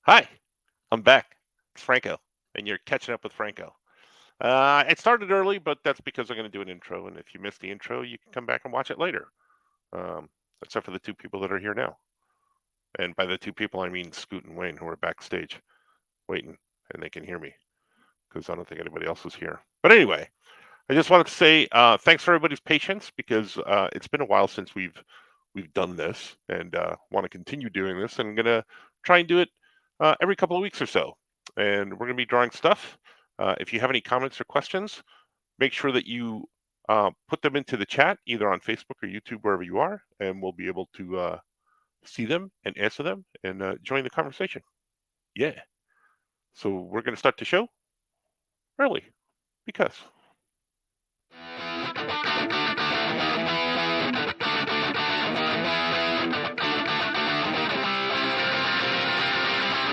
Hi, I'm back. It's Franco, and you're catching up with Franco. It started early, but that's because I'm going to do an intro. And if you missed the intro, you can come back and watch it later. Um, except for the two people that are here now. And by the two people, I mean Scoot and Wayne, who are backstage waiting, and they can hear me because I don't think anybody else is here. But anyway, I just wanted to say thanks for everybody's patience because it's been a while since we've done this, and want to continue doing this. And I'm gonna try and do it every couple of weeks or so. And we're gonna be drawing stuff. If you have any comments or questions, make sure that you put them into the chat, either on Facebook or YouTube, wherever you are, and we'll be able to see them and answer them and join the conversation. Yeah. So we're gonna start the show early because.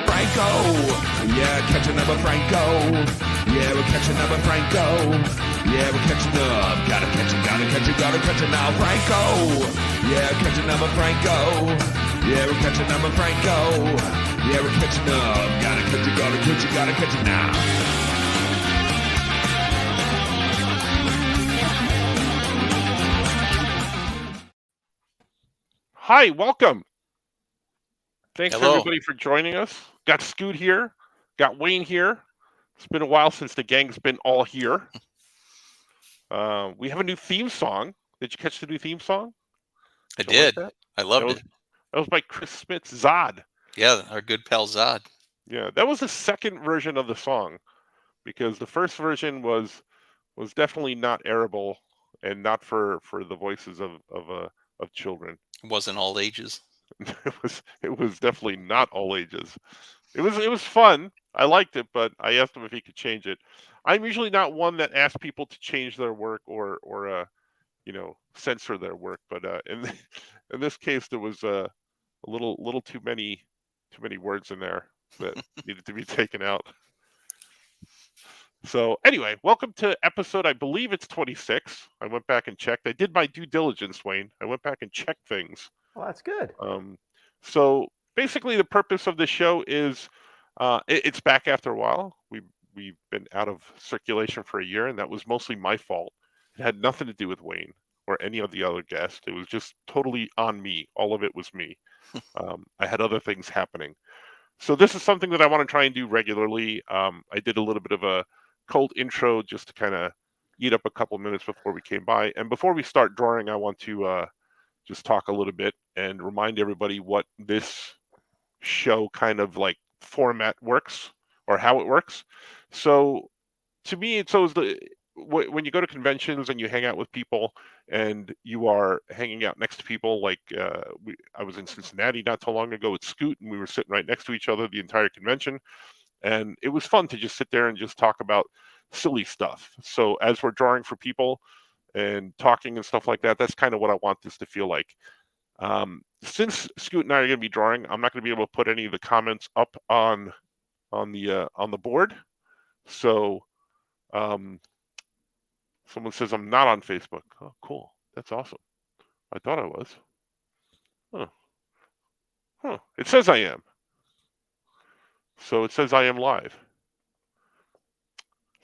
Franco, yeah, catching up with Franco. Yeah, we're catching up with Franco. Yeah, we're catching up. Gotta catch it now, Franco. Yeah, catching up with Franco. Yeah, we're catching up with Franco. Yeah, we're catching up. Gotta catch it now. Hi, welcome. Thanks Hello. everybody for joining us. Got Scoot here, got Wayne here. It's been a while since the gang's been all here. We have a new theme song. Did you catch the new theme song? I Did you like did. that? I loved it. That was by Chris Smith's Zod. Yeah, our good pal Zod. Yeah, that was the second version of the song because the first version was definitely not arable and not for the voices of children. It wasn't all ages. It was definitely not all ages. It was fun. I liked it, but I asked him if he could change it. I'm usually not one that asks people to change their work or censor their work, but in this case there was a little too many words in there that needed to be taken out. So anyway, welcome to episode, I believe it's 26. I went back and checked. I did my due diligence, Wayne. I went back and checked things. Well, that's good. So basically, the purpose of the show is it's back after a while. We've been out of circulation for a year, and that was mostly my fault. It had nothing to do with Wayne or any of the other guests. It was just totally on me. All of it was me. I had other things happening. So this is something that I want to try and do regularly. I did a little bit of a cold intro just to kind of eat up a couple minutes before we came by. And before we start drawing, I want to just talk a little bit and remind everybody what this show kind of like format works or how it works. So to me, it's always when you go to conventions and you hang out with people and you are hanging out next to people, like I was in Cincinnati not too long ago with Scoot, and we were sitting right next to each other the entire convention. And it was fun to just sit there and just talk about silly stuff. So as we're drawing for people and talking and stuff like that, that's kind of what I want this to feel like. Since Scoot and I are going to be drawing, I'm not going to be able to put any of the comments up on the board. So someone says I'm not on Facebook. Oh, cool. That's awesome. I thought I was. Huh. It says I am. So it says I am live.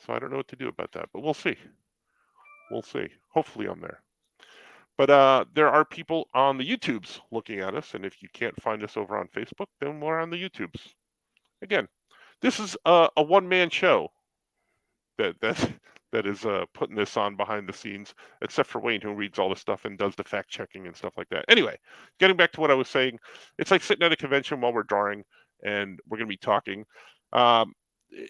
So I don't know what to do about that, but we'll see. We'll see. Hopefully I'm there. But there are people on the YouTubes looking at us, and if you can't find us over on Facebook, then we're on the YouTubes. Again, this is a one-man show that is putting this on behind the scenes, except for Wayne, who reads all the stuff and does the fact-checking and stuff like that. Anyway, getting back to what I was saying, it's like sitting at a convention while we're drawing, and we're going to be talking.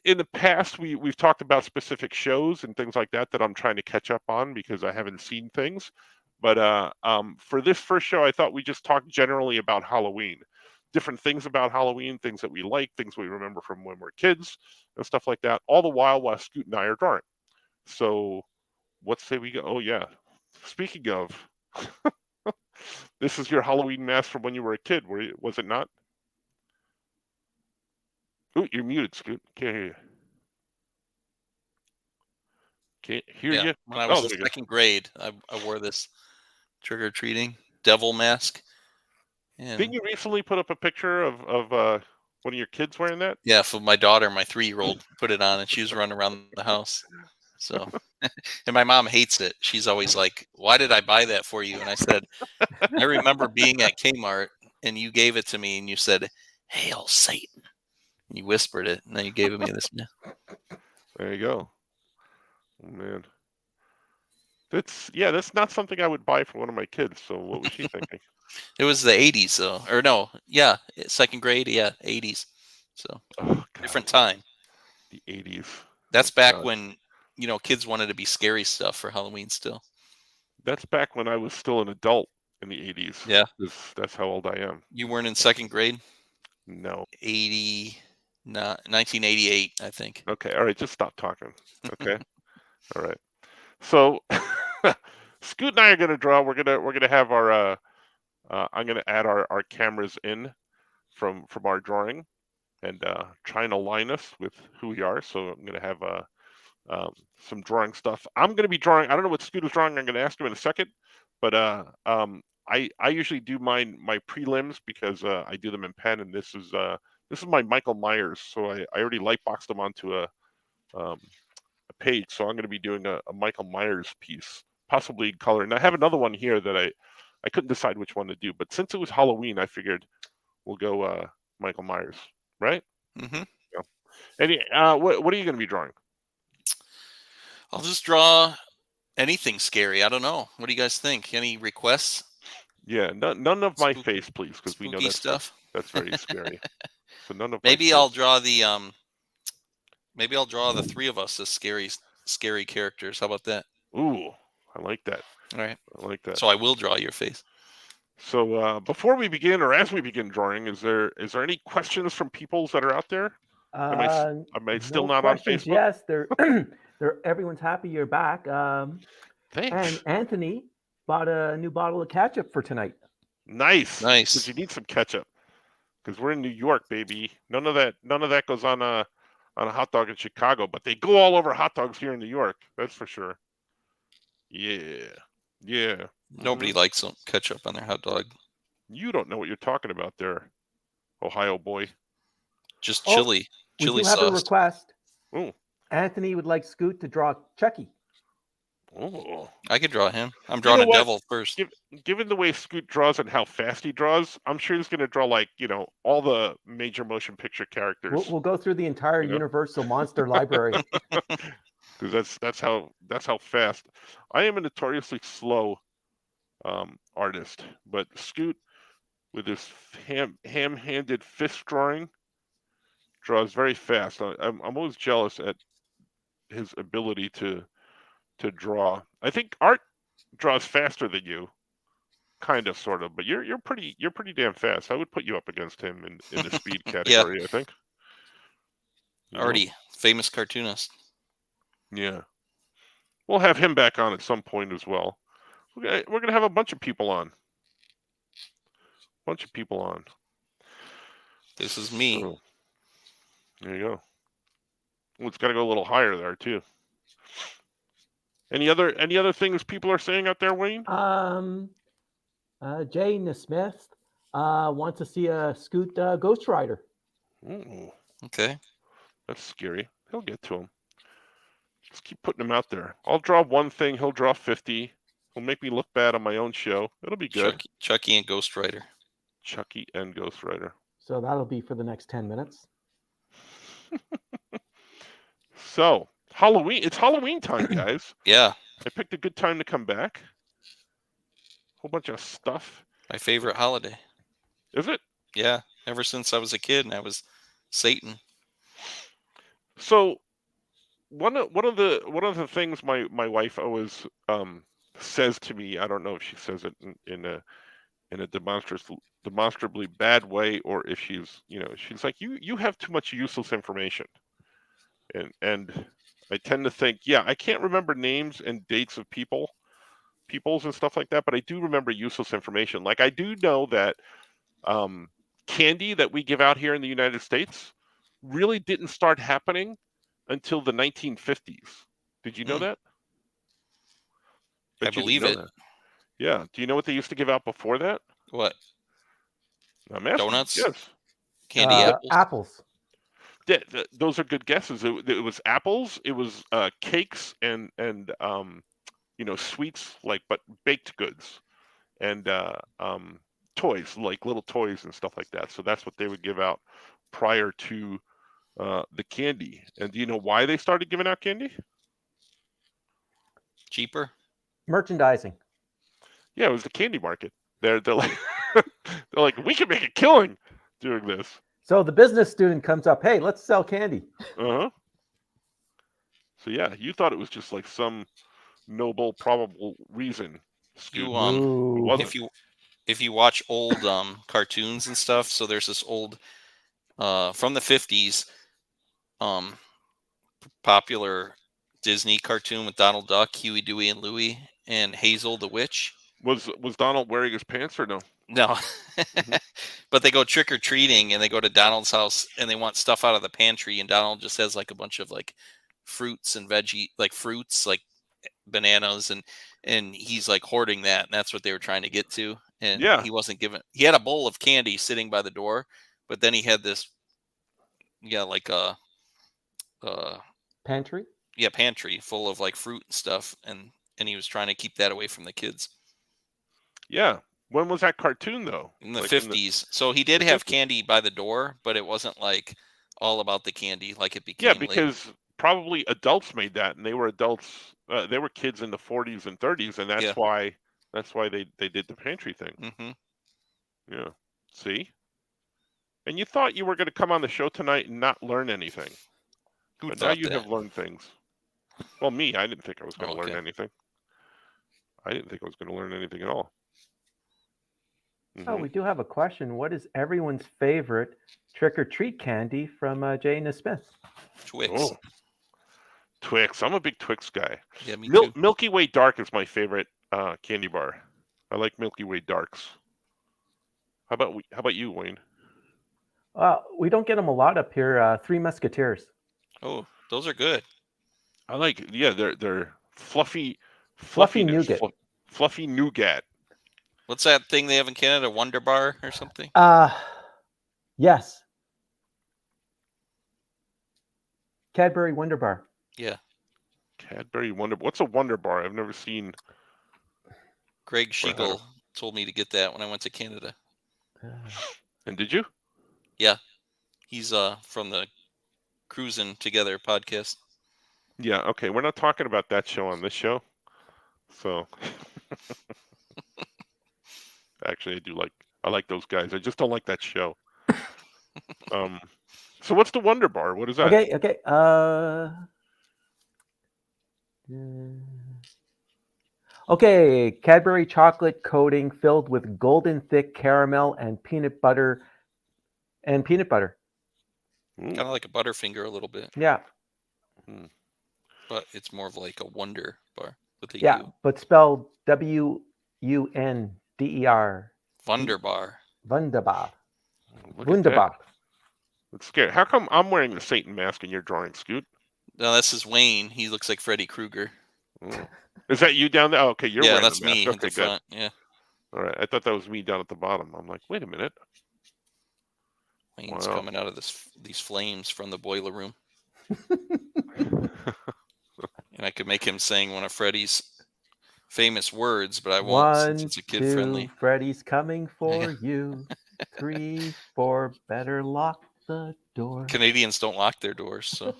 In the past, we've talked about specific shows and things like that I'm trying to catch up on because I haven't seen things. But for this first show, I thought we just talk generally about Halloween, different things about Halloween, things that we like, things we remember from when we're kids, and stuff like that. All the while Scoot and I are drawing. So, what say we go? Oh yeah, speaking of, this is your Halloween mask from when you were a kid. Was it not? Ooh, you're muted, Scoot. Can't hear you. Can't hear you. When I was in second grade, I wore this trick-or-treating devil mask. And didn't you recently put up a picture of One of your kids wearing that? Yeah, for my daughter, my 3-year-old put it on, and she was running around the house. So, and my mom hates it. She's always like, "Why did I buy that for you?" And I said, "I remember being at Kmart, and you gave it to me, and you said, 'Hail Satan.'" And you whispered it, and then you gave it me this. There you go. Oh, man. That's not something I would buy for one of my kids. So what was she thinking? It was the 80s, though. Or no, yeah, 2nd grade, yeah, 80s. So, Oh, different God. time. The 80s. That's Oh, back God. when, kids wanted to be scary stuff for Halloween still. That's back when I was still an adult in the 80s. Yeah. That's how old I am. You weren't in 2nd grade? No. 1988, I think. Okay. All right. Just stop talking. Okay. All right. So Scoot and I are gonna draw. We're gonna have our I'm gonna add our cameras in from our drawing and try and align us with who we are. So I'm gonna have some drawing stuff. I'm gonna be drawing. I don't know what Scoot is drawing. I'm gonna ask him in a second, but I usually do my prelims because I do them in pen, and this is my Michael Myers. So I already lightboxed them onto a page, so I'm going to be doing a Michael Myers piece, possibly in color. And I have another one here that I couldn't decide which one to do, but since it was Halloween, I figured we'll go Michael Myers, right? Mm-hmm. Yeah. Any what are you going to be drawing? I'll just draw anything scary. I don't know. What do you guys think? Any requests? Yeah, none of my face, please, because we know Spooky stuff. that's very scary. So none of Maybe my I'll draw the Maybe I'll draw the 3 of us as scary characters. How about that? Ooh, I like that. All right. I like that. So I will draw your face. So before we begin, or as we begin drawing, is there any questions from peoples that are out there? Am I still No not on questions. Facebook? Yes, they're everyone's happy you're back. Thanks. And Anthony bought a new bottle of ketchup for tonight. Nice. Nice. Because you need some ketchup. Because we're in New York, baby. None of that goes on a hot dog in Chicago, but they go all over hot dogs here in New York. That's for sure. Yeah. Yeah. Nobody likes some ketchup on their hot dog. You don't know what you're talking about there, Ohio boy. Just Oh, chili We do sauce. have a request. Ooh. Anthony would like Scoot to draw Chucky. Oh. I could draw him. I'm drawing know a what? devil first. Given the way Scoot draws and how fast he draws, I'm sure he's going to draw all the major motion picture characters. We'll go through the entire Universal Monster Library. Because that's how fast. I am a notoriously slow artist, but Scoot, with his ham-handed fist drawing, draws very fast. I'm always jealous at his ability to draw. I think Art draws faster than you, kind of, sort of, but you're pretty damn fast. I would put you up against him in the speed category. I think. Already famous cartoonist. Yeah, we'll have him back on at some point as well. We're gonna have a bunch of people on. This is me. So, there you go. Well, it's got to go a little higher there too. Any other things people are saying out there, Wayne? Jay Smith wants to see a Scoot Ghost Rider. Ooh, Okay. that's scary. He'll get to him. Just keep putting him out there. I'll draw one thing. He'll draw 50. He'll make me look bad on my own show. It'll be good. Chucky and Ghost Rider. Chucky and Ghost Rider. So that'll be for the next 10 minutes. So Halloween. It's Halloween time, guys. Yeah. I picked a good time to come back. Whole bunch of stuff. My favorite holiday. Is it? Yeah. Ever since I was a kid and I was Satan. So one of the things my wife always says to me, I don't know if she says it in a demonstrably bad way, or if she's like, you have too much useless information, and I tend to think, yeah, I can't remember names and dates of peoples and stuff like that, but I do remember useless information. Like I do know that candy that we give out here in the United States really didn't start happening until the 1950s. Did you know that? I believe it. That. Yeah. Do you know what they used to give out before that? What? I'm asking. Donuts? Yes. Candy apples. Apples. Those are good guesses. It was apples. It was cakes and sweets, but baked goods, and toys, like little toys and stuff like that. So that's what they would give out prior to the candy. And do you know why they started giving out candy? Cheaper. Merchandising. Yeah, it was the candy market. They're like they're like, we can make a killing doing this. So the business student comes up, hey, let's sell candy. Uh-huh. So yeah, you thought it was just like some noble, probable reason. Scoot. Ooh. If you watch old cartoons and stuff, so there's this old from the 50s popular Disney cartoon with Donald Duck, Huey, Dewey, and Louie, and Hazel the Witch. Was Donald wearing his pants or no? No. But they go trick-or-treating, and they go to Donald's house, and they want stuff out of the pantry, and Donald just has like a bunch of like fruits and veggie, like fruits, like bananas, and he's like hoarding that, and that's what they were trying to get to. And Yeah. he wasn't given. He had a bowl of candy sitting by the door, but then he had this, like a Pantry? Yeah, pantry full of like fruit and stuff, and he was trying to keep that away from the kids. Yeah. When was that cartoon though? In the 50s. So he did have candy by the door, but it wasn't like all about the candy like it became. Yeah, because probably adults made that, and they were adults. They were kids in the 40s and 30s, and that's why they did the pantry thing. Mm-hmm. Yeah. See? And you thought you were going to come on the show tonight and not learn anything. But now you have learned things. Well, me, I didn't think I was going to learn anything. I didn't think I was going to learn anything at all. Mm-hmm. Oh, we do have a question. What is everyone's favorite trick-or-treat candy from Jay and the Smith? Twix. Oh. Twix. I'm a big Twix guy. Yeah, me too. Milky Way Dark is my favorite candy bar. I like Milky Way Darks. How about you, Wayne? We don't get them a lot up here. Three Musketeers. Oh, those are good. I like. Yeah, they're fluffy nougat. Fluffy nougat. What's that thing they have in Canada? Wonder Bar or something? Yes. Cadbury Wonder Bar. Yeah. Cadbury Wonder. What's a Wonder Bar? I've never seen. Greg Schiegel told me to get that when I went to Canada. And did you? Yeah. He's from the Cruising Together podcast. Yeah. Okay. We're not talking about that show on this show. So. Actually, I like those guys. I just don't like that show. So what's the Wonder Bar? What is that? Okay. Okay, Cadbury chocolate coating filled with golden thick caramel and peanut butter. Kind of like a Butterfinger a little bit. Yeah. But it's more of like a Wonder Bar with a U. But spelled Wunderbar. Wunderbar. Wunderbar. It's scary. How come I'm wearing the Satan mask and you're drawing Scoot? No, this is Wayne. He looks like Freddy Krueger. Oh. Is that you down there? Oh, okay, you're wearing that's the mask. me Okay, at the good. front. Yeah. All right, I thought that was me down at the bottom. I'm like, wait a minute. Wayne's coming out of these flames from the boiler room. And I could make him sing one of Freddy's famous words, but I won't since it's a kid friendly. Freddy's coming for you. 3, 4, better lock the door. Canadians don't lock their doors, so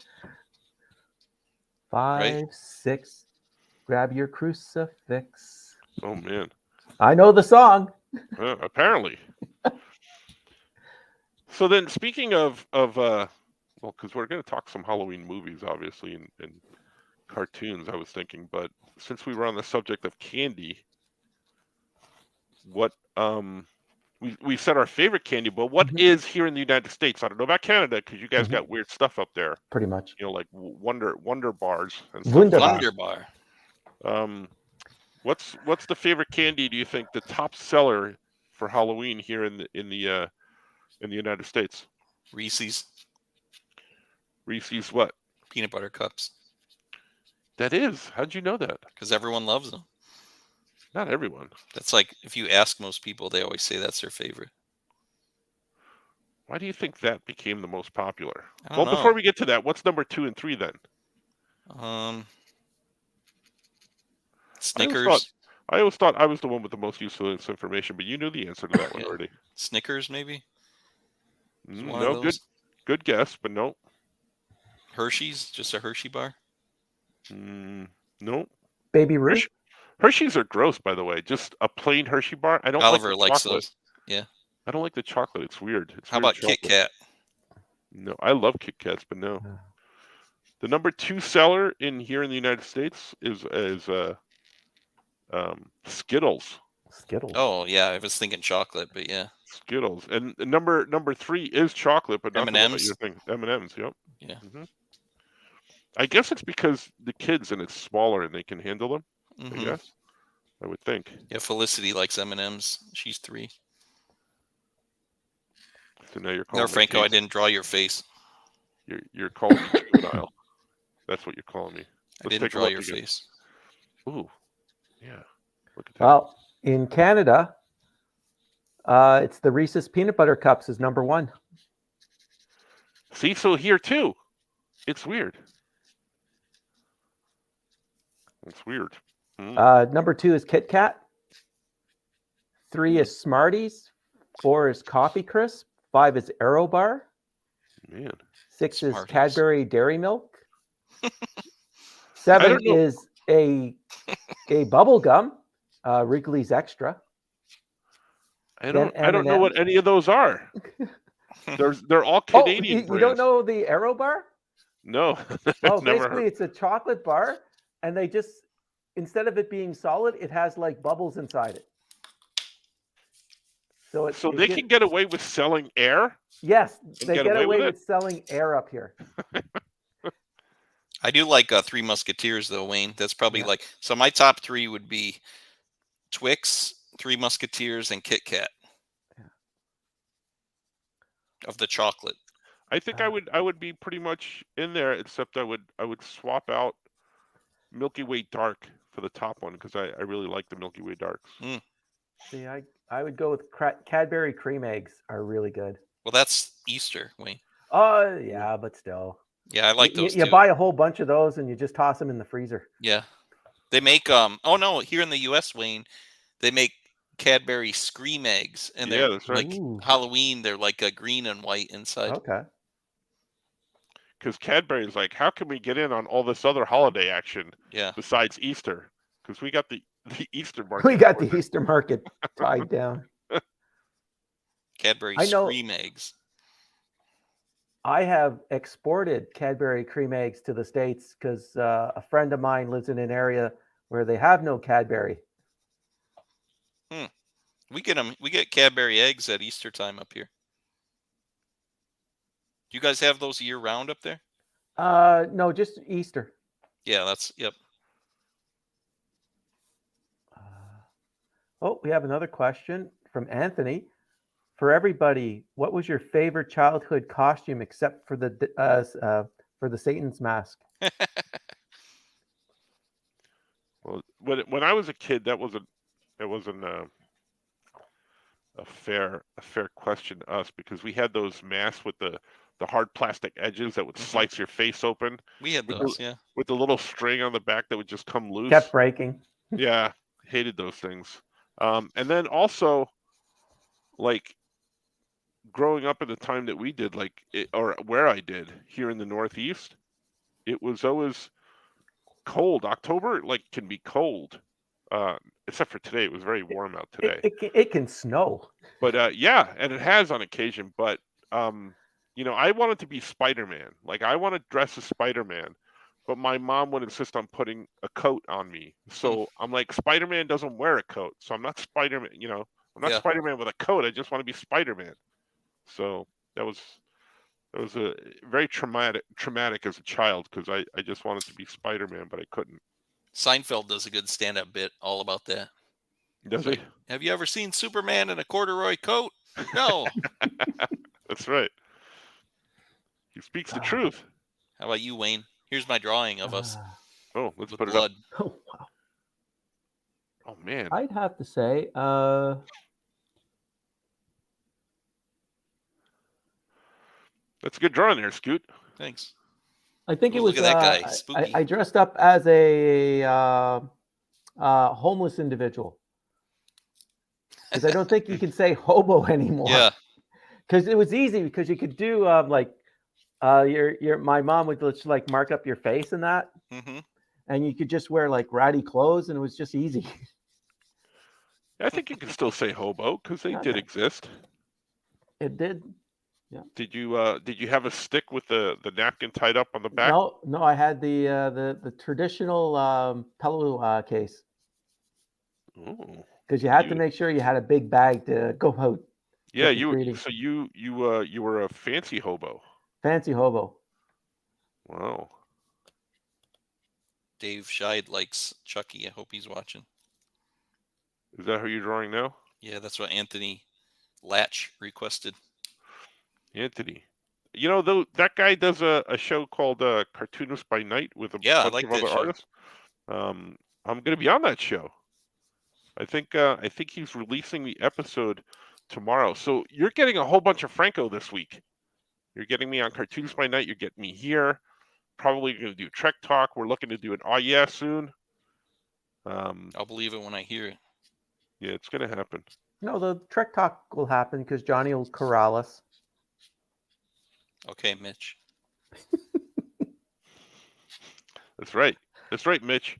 5, 6, grab your crucifix. Oh man, I know the song. Apparently. So then, speaking of well, because we're going to talk some Halloween movies, obviously, and cartoons, I was thinking, but since we were on the subject of candy, what we said our favorite candy, but what is here in the United States? I don't know about Canada because you guys got weird stuff up there. Pretty much. You know, like Wonder Bars and stuff. Wonder Bar. What's the favorite candy? Do you think the top seller for Halloween here in the United States? Reese's. Reese's what? Peanut butter cups. That is. How'd you know that? Because everyone loves them. Not everyone. That's like if you ask most people, they always say that's their favorite. Why do you think that became the most popular? I Well, don't before know. we get to that, what's number 2 and 3 then? Snickers. I always thought I was the one with the most useless information, but you knew the answer to that one Yeah. already. Snickers, maybe. Is one No, of those. good guess, but no. Hershey's, just a Hershey bar. No. Baby Ruth. Hershey's are gross, by the way. Just a plain Hershey bar. I don't Oliver like the likes chocolate. those. Yeah. I don't like the chocolate. It's weird. It's How weird about chocolate. Kit Kat? No, I love Kit Kats, but no. The number 2 seller here in the United States is Skittles. Skittles. Oh yeah, I was thinking chocolate, but yeah. Skittles, and number 3 is chocolate, but not the one that M&Ms? you're thinking. M&Ms. Yep. Yeah. I guess it's because the kids and it's smaller and they can handle them. Mhm. I guess. I would think. Yeah, Felicity likes M&Ms. She's 3. So now you're calling No, me Franco, I Casey. didn't draw your face. You're calling me juvenile. That's what you're calling me. I didn't draw your face. Ooh, yeah. Look at that. Well, in Canada, it's the Reese's Peanut Butter Cups is number 1. See, so here too, it's weird. It's weird. Number 2 is Kit Kat. 3 is Smarties. 4 is Coffee Crisp. 5 is Aero Bar. Man. 6 is Smarties. Cadbury Dairy Milk. 7 don't know. is a bubble gum, Wrigley's Extra. I Then don't know what any of those are. They're all Oh, Canadian you brands. don't know the Aero Bar? No. Oh, Never basically heard. it's a chocolate bar, and they just, instead of it being solid, it has like bubbles inside it. So they can get away with selling air? Yes, they get get away away with with selling air up here. I do like Three Musketeers though, Wayne. That's probably Yeah. like, so my top 3 would be Twix, Three Musketeers, and Kit Kat. Yeah. Of the chocolate. I think I would be pretty much in there, except I would swap out Milky Way Dark for the top one because I really like the Milky Way Darks. See, I would go with Cadbury cream eggs are really good. Well, that's Easter, Wayne. Oh yeah, but still. Yeah, I like those You too. buy a whole bunch of those and you just toss them in the freezer. Yeah. They make oh no, here in the US, Wayne, they make Cadbury Scream eggs, and they're that's right. like Ooh. Halloween, they're like a green and white inside. Okay. Because Cadbury's like, how can we get in on all this other holiday action Yeah. besides Easter? Because we got the Easter market. We got the Easter market tied down. Cadbury I know- Scream eggs. I have exported Cadbury cream eggs to the States because a friend of mine lives in an area where they have no Cadbury. We get Cadbury eggs at Easter time up here. Do you guys have those year round up there? No, just Easter. Yeah, that's yep. Oh, we have another question from Anthony. For everybody, what was your favorite childhood costume except for the Satan's mask? Well, when I was a kid, that wasn't a fair question to us because we had those masks with the hard plastic edges that would slice your face open. We had those, yeah. With the little string on the back that would just come loose. Kept breaking. Yeah, hated those things. And then also, like, growing up at the time that we did, or where I did here in the Northeast, it was always cold. October, can be cold. Except for today, it was very warm out today. It can snow. But yeah, and it has on occasion. But I wanted to be Spider-Man. Like I want to dress as Spider-Man, but my mom would insist on putting a coat on me. So I'm like, Spider-Man doesn't wear a coat, so I'm not Spider-Man. I'm not Spider-Man with a coat. I just want to be Spider-Man. So that was a very traumatic as a child because I just wanted to be Spider-Man, but I couldn't. Seinfeld does a good stand-up bit all about that. Does he? Have you ever seen Superman in a corduroy coat? No. That's right. He speaks the truth. How about you, Wayne? Here's my drawing of us. Oh, let's with put blood. it up. Oh wow. Oh man. I'd have to say, That's a good drawing there, Scoot. Thanks. I think Ooh, it look was. at that guy, spooky. I dressed up as a homeless individual because I don't think you can say hobo anymore. Yeah. Because it was easy because you could do your my mom would just like mark up your face and that, Mm-hmm. and you could just wear like ratty clothes and it was just easy. I think you can still say hobo because they did Okay. exist. It did. Did you have a stick with the napkin tied up on the back? No, I had the traditional pillow case Ooh. because you had to make sure you had a big bag to go out. Yeah, trick-or-treating. so you were a fancy hobo. Fancy hobo. Wow. Dave Scheid likes Chucky. I hope he's watching. Is that who you're drawing now? Yeah, that's what Anthony Latch requested. Anthony. You know, though, that guy does a show called Cartoonist by Night with a Yeah, I bunch like of that other show. artists. I'm going to be on that show. I think he's releasing the episode tomorrow. So you're getting a whole bunch of Franco this week. You're getting me on Cartoons by Night. You're getting me here. Probably going to do Trek Talk. We're looking to do an Oh Yeah soon. I'll believe it when I hear it. Yeah, it's going to happen. No, the Trek Talk will happen because Johnny will corral us. Okay, Mitch. That's right. That's right, Mitch.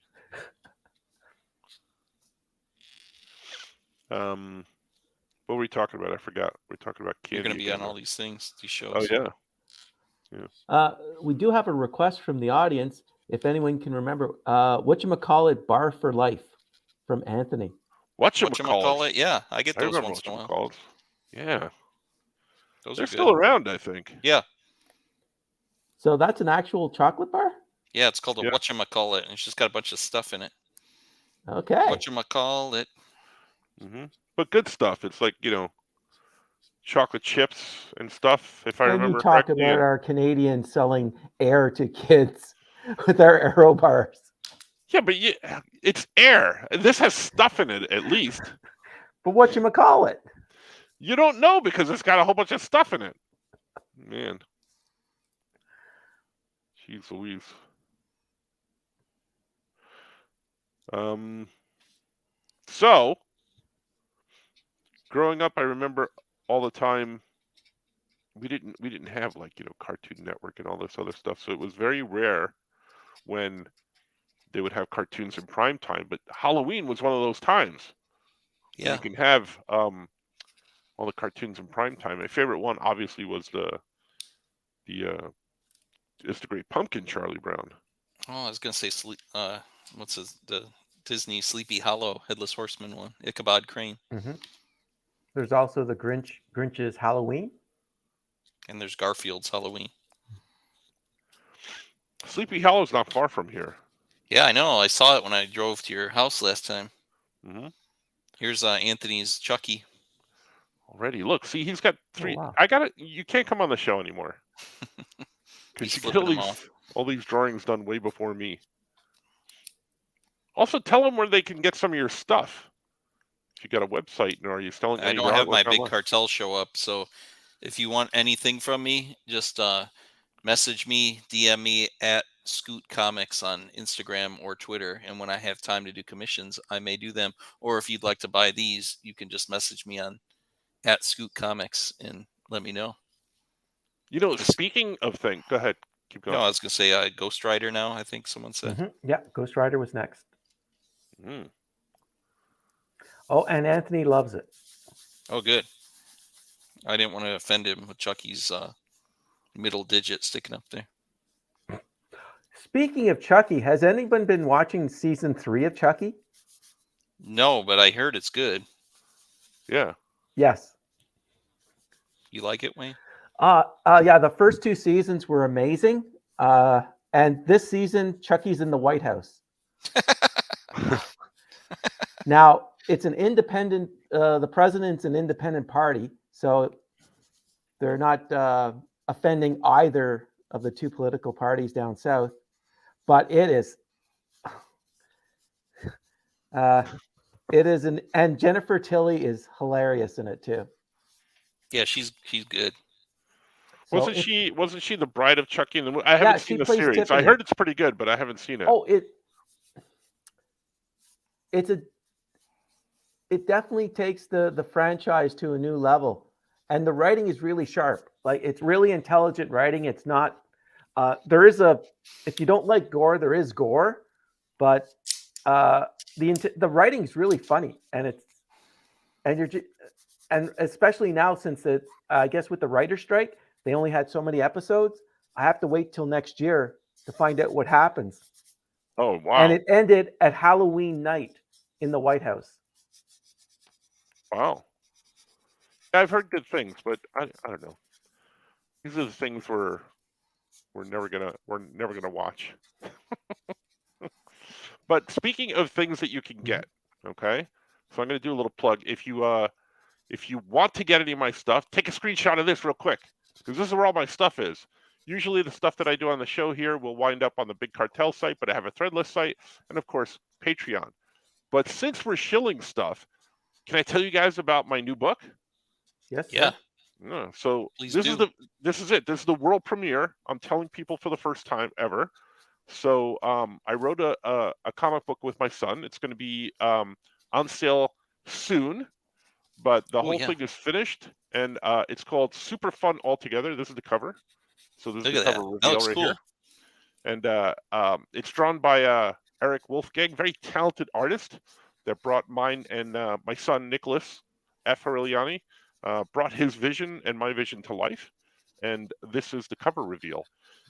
What were we talking about? I forgot. We're talking about candy. You're going to be again, on all these things, these shows. Oh yeah. We do have a request from the audience. If anyone can remember, whatchamacallit Bar for Life from Anthony. Whatchamacallit? Yeah, I get I those remember once in a while. whatchamacallits. Yeah. Those They're are good. still around, I think. Yeah. So that's an actual chocolate bar? Yeah, it's called a Yeah. whatchamacallit, and it's just got a bunch of stuff in it. Okay. Whatchamacallit. Mm-hmm. But good stuff. It's like, chocolate chips and stuff, if I And remember you talk correctly. about our Canadians selling air to kids with our Aero bars. Yeah, but it's air. This has stuff in it, at least. But whatchamacallit? You don't know because it's got a whole bunch of stuff in it. Man. Jeez Louise. So, growing up, I remember all the time we didn't have like, Cartoon Network and all this other stuff. So it was very rare when they would have cartoons in prime time, but Halloween was one of those times. Yeah. You can have all the cartoons in prime time. My favorite one obviously was the It's the Great Pumpkin, Charlie Brown. Oh, I was gonna say the Disney Sleepy Hollow Headless Horseman one, Ichabod Crane. Mm-hmm. There's also the Grinch's Halloween. And there's Garfield's Halloween. Sleepy Hollow's not far from here. Yeah, I know. I saw it when I drove to your house last time. Mm-hmm. Here's Anthony's Chucky. Already, look, see, he's got 3. Oh, wow. I got it. You can't come on the show anymore because you get all these drawings done way before me. Also, tell them where they can get some of your stuff. If you got a website, or are you selling? I don't have my big cartel show up, so if you want anything from me, just message me, DM me at Scoot Comics on Instagram or Twitter, and when I have time to do commissions, I may do them. Or if you'd like to buy these, you can just message me on at Scoot Comics and let me know. Speaking of things, go ahead, keep going. No, I was gonna say Ghost Rider now. I think someone said. Mm-hmm. Yeah, Ghost Rider was next. Mm. Oh, and Anthony loves it. Oh, good. I didn't want to offend him with Chucky's middle digit sticking up there. Speaking of Chucky, has anyone been watching season 3 of Chucky? No, but I heard it's good. Yeah. Yes. You like it, Wayne? Yeah, the first 2 seasons were amazing. And this season, Chucky's in the White House. Now, it's an independent, the president's an independent party, so they're not offending either of the 2 political parties down south. But it is, and Jennifer Tilly is hilarious in it too. Yeah, she's good. So Wasn't she the bride of Chucky? I haven't Yeah, seen she the plays series. I Tiffany. heard it's pretty good, but I haven't seen it. Oh, it definitely takes the franchise to a new level, and the writing is really sharp. Like, it's really intelligent writing. It's not if you don't like gore, there is gore, but the writing is really funny, and especially now, since I guess with the writer strike, they only had so many episodes. I have to wait till next year to find out what happens. Oh, wow. And it ended at Halloween night in the White House. Wow. I've heard good things, but I don't know. These are the things we're never gonna watch. But speaking of things that you can get, okay? So I'm gonna do a little plug. If you want to get any of my stuff, take a screenshot of this real quick, because this is where all my stuff is. Usually the stuff that I do on the show here will wind up on the Big Cartel site, but I have a Threadless site and, of course, Patreon. But since we're shilling stuff, can I tell you guys about my new book? Yes. Yeah. Yeah, so Please this do. is it. This is the world premiere. I'm telling people for the first time ever. So I wrote a comic book with my son. It's going to be on sale soon, but the whole thing is finished, and it's called Super Fun Altogether. This is the cover. So this Look is at the that. cover That reveal looks right cool. here. And it's drawn by Eric Wolfgang, very talented artist that brought mine and my son Nicholas F. Aureliani, brought his vision and my vision to life. And this is the cover reveal.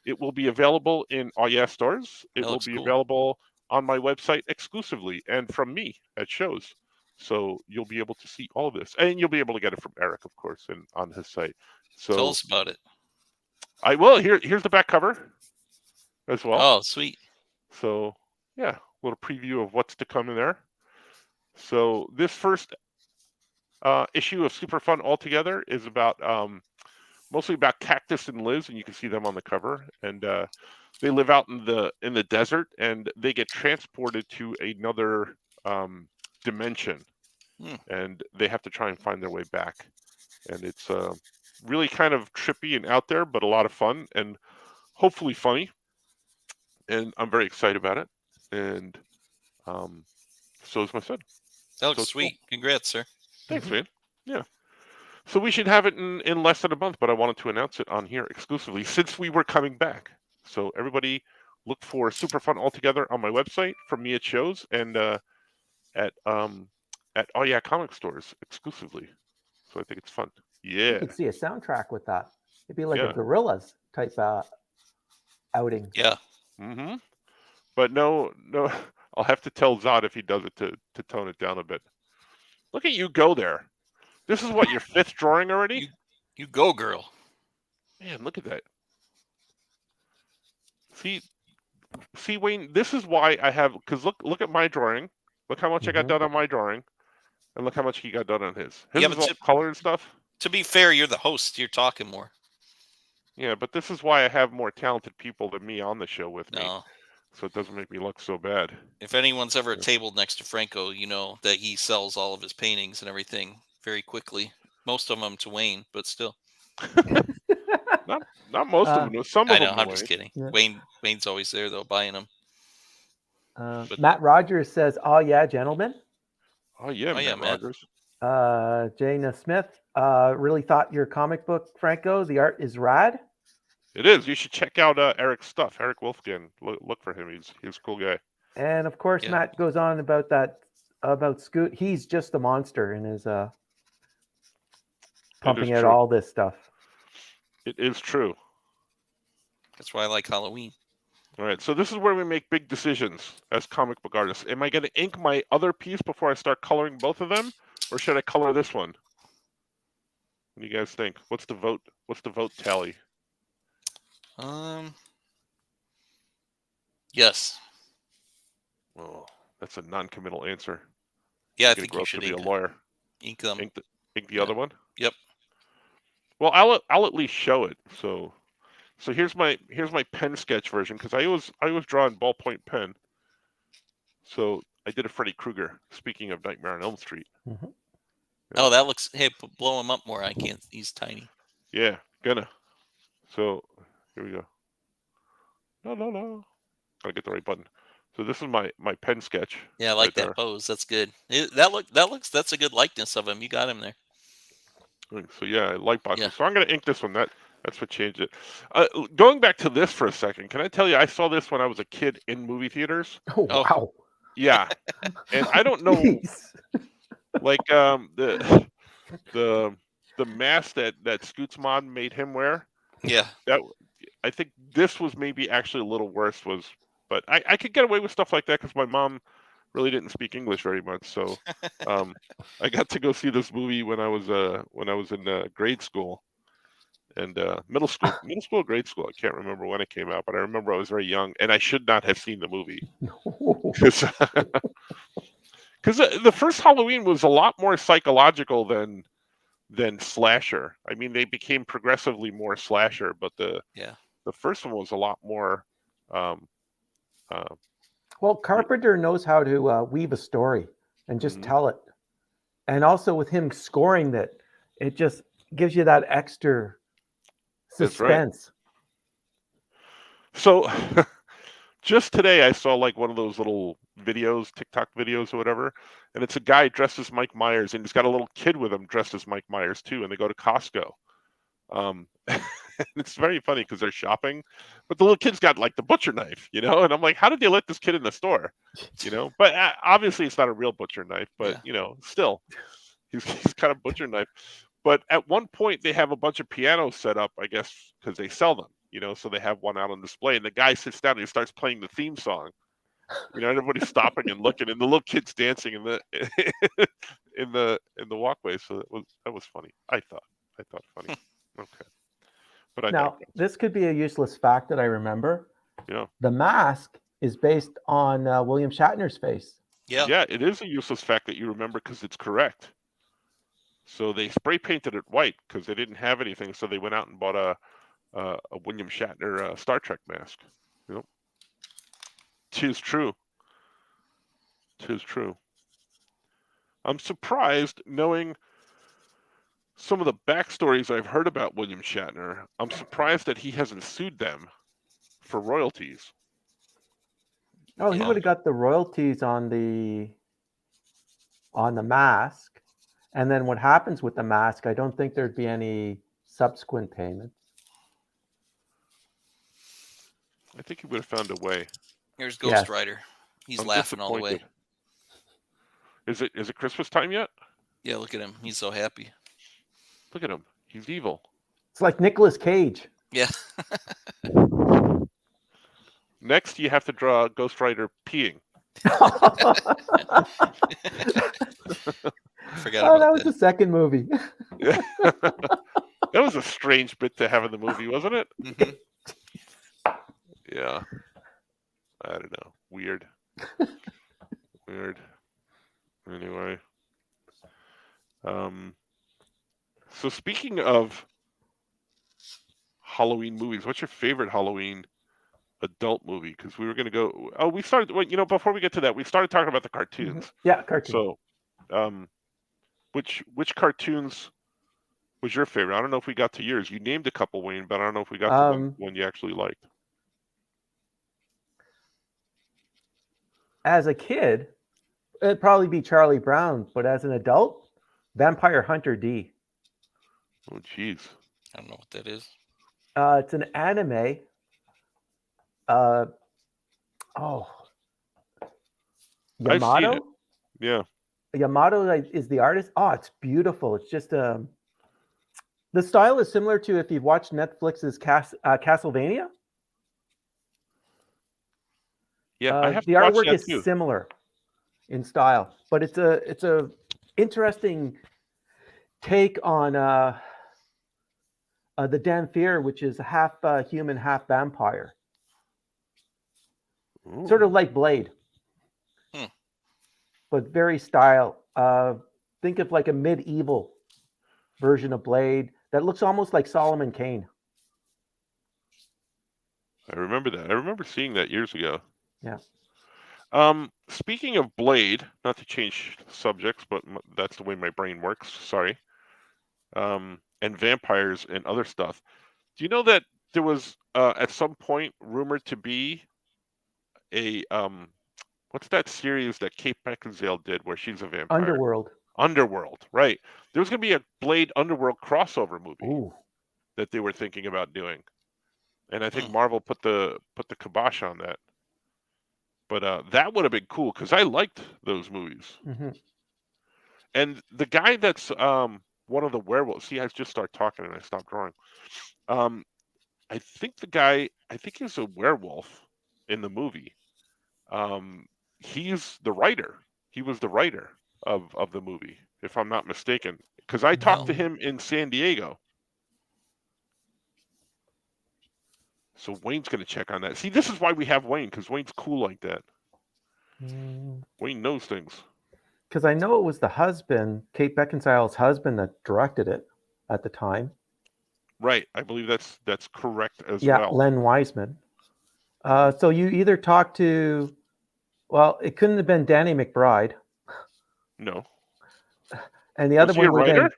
It will be available in all stores. It That will looks be cool. available on my website exclusively and from me at shows. So you'll be able to see all of this, and you'll be able to get it from Eric, of course, and on his site. So Tell us about it. I will. Here's the back cover as well. Oh, sweet. So yeah, a little preview of what's to come in there. So this first issue of Super Fun Altogether is about mostly about Cactus and Liz, and you can see them on the cover. And they live out in the desert, and they get transported to another dimension, and they have to try and find their way back. And it's really kind of trippy and out there, but a lot of fun and hopefully funny. And I'm very excited about it. And so is my son. That looks So it's sweet. Congrats, sir. Thanks, man. Yeah. So we should have it in less than a month, but I wanted to announce it on here exclusively since we were coming back. So everybody look for Super Fun Altogether on my website, from me at shows, and at Oh Yeah comic stores exclusively. So I think it's fun. You Yeah. could see a soundtrack with that. It'd be like Yeah. a Gorillaz type outing. Yeah. Mm-hmm. But no, I'll have to tell Zod if he does it to tone it down a bit. Look at you go there. This is what, your fifth drawing already? You go, girl. Man, look at that. See, Wayne, this is why I have, because look at my drawing. Look how much I got done on my drawing, and look how much he got done on his. His is all color and stuff. To be fair, you're the host. You're talking more. Yeah, but this is why I have more talented people than me on the show with me. So it doesn't make me look so bad. If anyone's ever tabled next to Franco, you know that he sells all of his paintings and everything very quickly. Most of them to Wayne, but still. Not most of them. Some of them. I know. I'm just kidding. Yeah. Wayne's always there though, buying them. Matt Rogers says, "Oh yeah, gentlemen." Oh yeah, Matt Rogers. Jana Smith really thought your comic book, Franco, the art is rad. It is. You should check out Eric's stuff. Eric Wolfgang. Look for him. He's a cool guy. And of course, Matt goes on about Scoot. He's just a monster in his pumping out all this stuff. It is true. That's why I like Halloween. All right, so this is where we make big decisions as comic book artists. Am I going to ink my other piece before I start coloring both of them, or should I color this one? What do you guys think? What's the vote? What's the vote tally? Yes. Oh, that's a non-committal answer. Yeah, I think you should be a lawyer. Ink them. Ink the other one. Yep. Well, I'll at least show it. So here's my pen sketch version, because I always draw in ballpoint pen. So I did a Freddy Krueger. Speaking of Nightmare on Elm Street. Mm-hmm. Yeah. Oh, that looks. Hey, blow him up more. I can't. He's tiny. Yeah, gonna. So here we go. No. Gotta get the right button. So this is my pen sketch. Yeah, I like right that there. pose. That's good. That's a good likeness of him. You got him there. So yeah, light boxes. Yeah. So I'm gonna ink this one. That's what changed it. Going back to this for a second, can I tell you I saw this when I was a kid in movie theaters? Oh, Oh. wow. Yeah, and I don't know, Jeez. like the mask that Scoot's mom made him wear. Yeah. That I think this was maybe actually a little worse. But I could get away with stuff like that because my mom really didn't speak English very much. So I got to go see this movie when I was in grade school and middle school, grade school. I can't remember when it came out, but I remember I was very young and I should not have seen the movie because the first Halloween was a lot more psychological than slasher. I mean, they became progressively more slasher, but the first one was a lot more. Well, Carpenter knows how to weave a story and just Mhm. tell it. And also with him scoring that, it just gives you that extra That's right. suspense. So just today I saw like one of those little videos, TikTok videos or whatever, and it's a guy dressed as Mike Myers and he's got a little kid with him dressed as Mike Myers too, and they go to Costco. It's very funny because they're shopping, but the little kid's got like the butcher knife, and I'm like, how did they let this kid in the store? But obviously it's not a real butcher knife, but still, he's got a butcher knife. But at one point they have a bunch of pianos set up, I guess, because they sell them, so they have one out on display, and the guy sits down and he starts playing the theme song. Everybody's stopping and looking, and the little kid's dancing in the in the walkway. So that was funny. I thought funny. Okay. But Now, this could be a useless fact that I remember. Yeah. The mask is based on William Shatner's face. Yeah. Yeah, it is a useless fact that you remember because it's correct. So they spray painted it white because they didn't have anything. So they went out and bought a William Shatner Star Trek mask. Tis true. Tis true. I'm surprised knowing some of the backstories I've heard about William Shatner. I'm surprised that he hasn't sued them for royalties. Oh, he would have got the royalties on the mask. And then what happens with the mask, I don't think there'd be any subsequent payments. I think he would have found a way. Here's Ghost Rider. He's laughing all the way. Is it Christmas time yet? Yeah, look at him. He's so happy. Look at him. He's evil. It's like Nicolas Cage. Yeah. Next, you have to draw Ghost Rider peeing. Forgot about that was the second movie. Yeah. That was a strange bit to have in the movie, wasn't it? Mm-hmm. Yeah. I don't know. Weird. Weird. Anyway. So speaking of Halloween movies, what's your favorite Halloween adult movie? Because we were going to go. Oh, we started. Well, before we get to that, we started talking about the cartoons. Yeah, cartoons. So, which cartoons was your favorite? I don't know if we got to yours. You named a couple, Wayne, but I don't know if we got to one you actually liked. As a kid, it'd probably be Charlie Brown, but as an adult, Vampire Hunter D. Oh, jeez. I don't know what that is. It's an anime. Yamato. I've seen it. Yeah. Yamato is the artist. Oh, it's beautiful. It's just the style is similar to if you've watched Netflix's Castlevania. Yeah, the artwork is similar in style, but it's a interesting take on the Damphir, which is half human, half vampire. Ooh. Sort of like Blade, but very style. Think of like a medieval version of Blade that looks almost like Solomon Kane. I remember that. I remember seeing that years ago. Yeah. Speaking of Blade, not to change subjects, but that's the way my brain works. Sorry. And vampires and other stuff. Do you know that there was at some point rumored to be a what's that series that Kate Beckinsale did where she's a vampire? Underworld. Underworld, right? There was going to be a Blade Underworld crossover movie Ooh. that they were thinking about doing, and I think Marvel put the kibosh on that. But that would have been cool because I liked those movies. Mm-hmm. And the guy that's one of the werewolves. See, I just start talking and I stopped drawing. I think he's a werewolf in the movie. He's the writer. He was the writer of the movie, if I'm not mistaken. Because I talked to him in San Diego. So Wayne's going to check on that. See, this is why we have Wayne, because Wayne's cool like that. Wayne knows things. Because I know it was the husband, Kate Beckinsale's husband, that directed it at the time. Right. I believe that's correct as Yeah, well. Len Wiseman. So you either talked to, well, it couldn't have been Danny McBride. No. And the other Was he a one would have writer?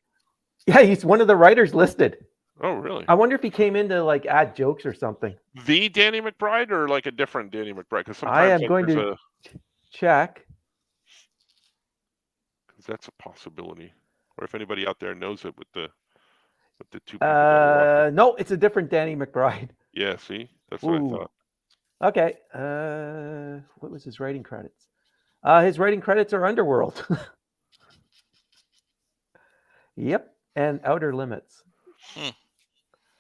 been, yeah, he's one of the writers listed. Oh, really? I wonder if he came in to like add jokes or something. The Danny McBride or like a different Danny McBride? Because sometimes I am like, going to check. Because that's a possibility. Or if anybody out there knows it with the two people. that are walking. No, it's a different Danny McBride. Yeah, see? That's what I thought. Okay. What was his writing credits? His writing credits are Underworld. Yep. And Outer Limits.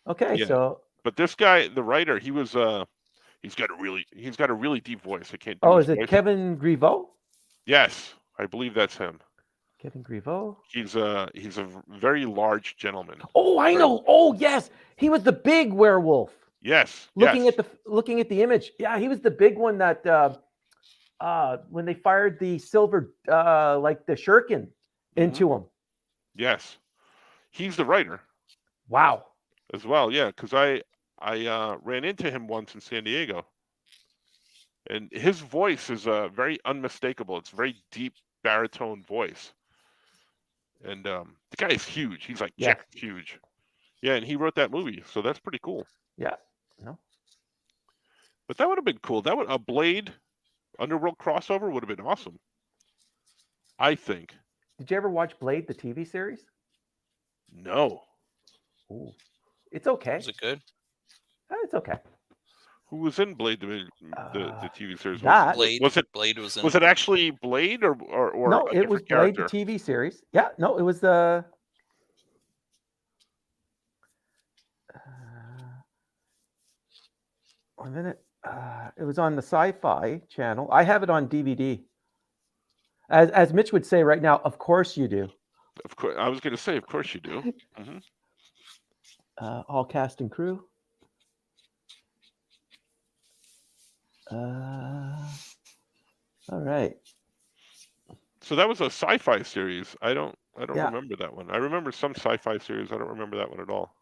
Okay, Yeah. so But this guy, the writer, he was he's got a really deep voice. I can't do oh, his is it voice. Kevin Griveau? Yes, I believe that's him. Kevin Griveau? He's a very large gentleman. Oh, I know. Oh, yes. He was the big werewolf. Yes. Looking yes. at the image. Yeah, he was the big one that when they fired the silver like the shuriken into him. Yes. He's the writer. Wow. As well, yeah, because I ran into him once in San Diego, and his voice is very unmistakable. It's a very deep baritone voice, and the guy is huge. He's like jacked huge. Yeah, and he wrote that movie, so that's pretty cool. Yeah. No. But that would have been cool. That would a Blade Underworld crossover would have been awesome. I think. Did you ever watch Blade, the TV series? No. Ooh. It's okay. Was it good? It's okay. Who was in Blade the TV series? Blade. Was it Blade was in? Was it actually Blade or no? A It was Blade, character? the TV series. Yeah. No, it was the. One minute. It was on the Sci-Fi channel. I have it on DVD. As Mitch would say right now, of course you do. Of course, I was going to say, of course you do. Mm-hmm. All cast and crew. All right. So that was a sci-fi series. I don't remember that one. I remember some sci-fi series. I don't remember that one at all.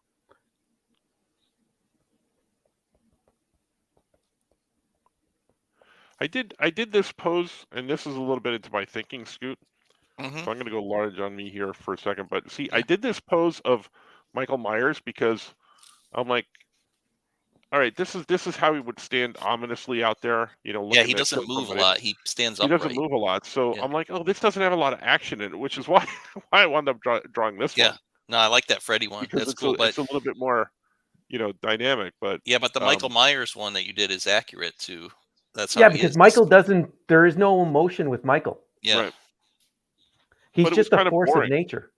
I did this pose, and this is a little bit into my thinking, Scoot. So I'm going to go large on me here for a second. But see, I did this pose of Michael Myers because I'm like, all right, this is how he would stand ominously out there, Yeah, he doesn't move a lot. He stands up. He doesn't upright. move a lot. So I'm like, oh, this doesn't have a lot of action in it, which is why I wound up drawing this one. Yeah, no, I like that Freddy one. Because that's cool. But it's a little bit more, dynamic. But yeah, but the Michael Myers one that you did is accurate too. That's how because Michael doesn't. There is no emotion with Michael. Yeah, right. He's just a force of nature.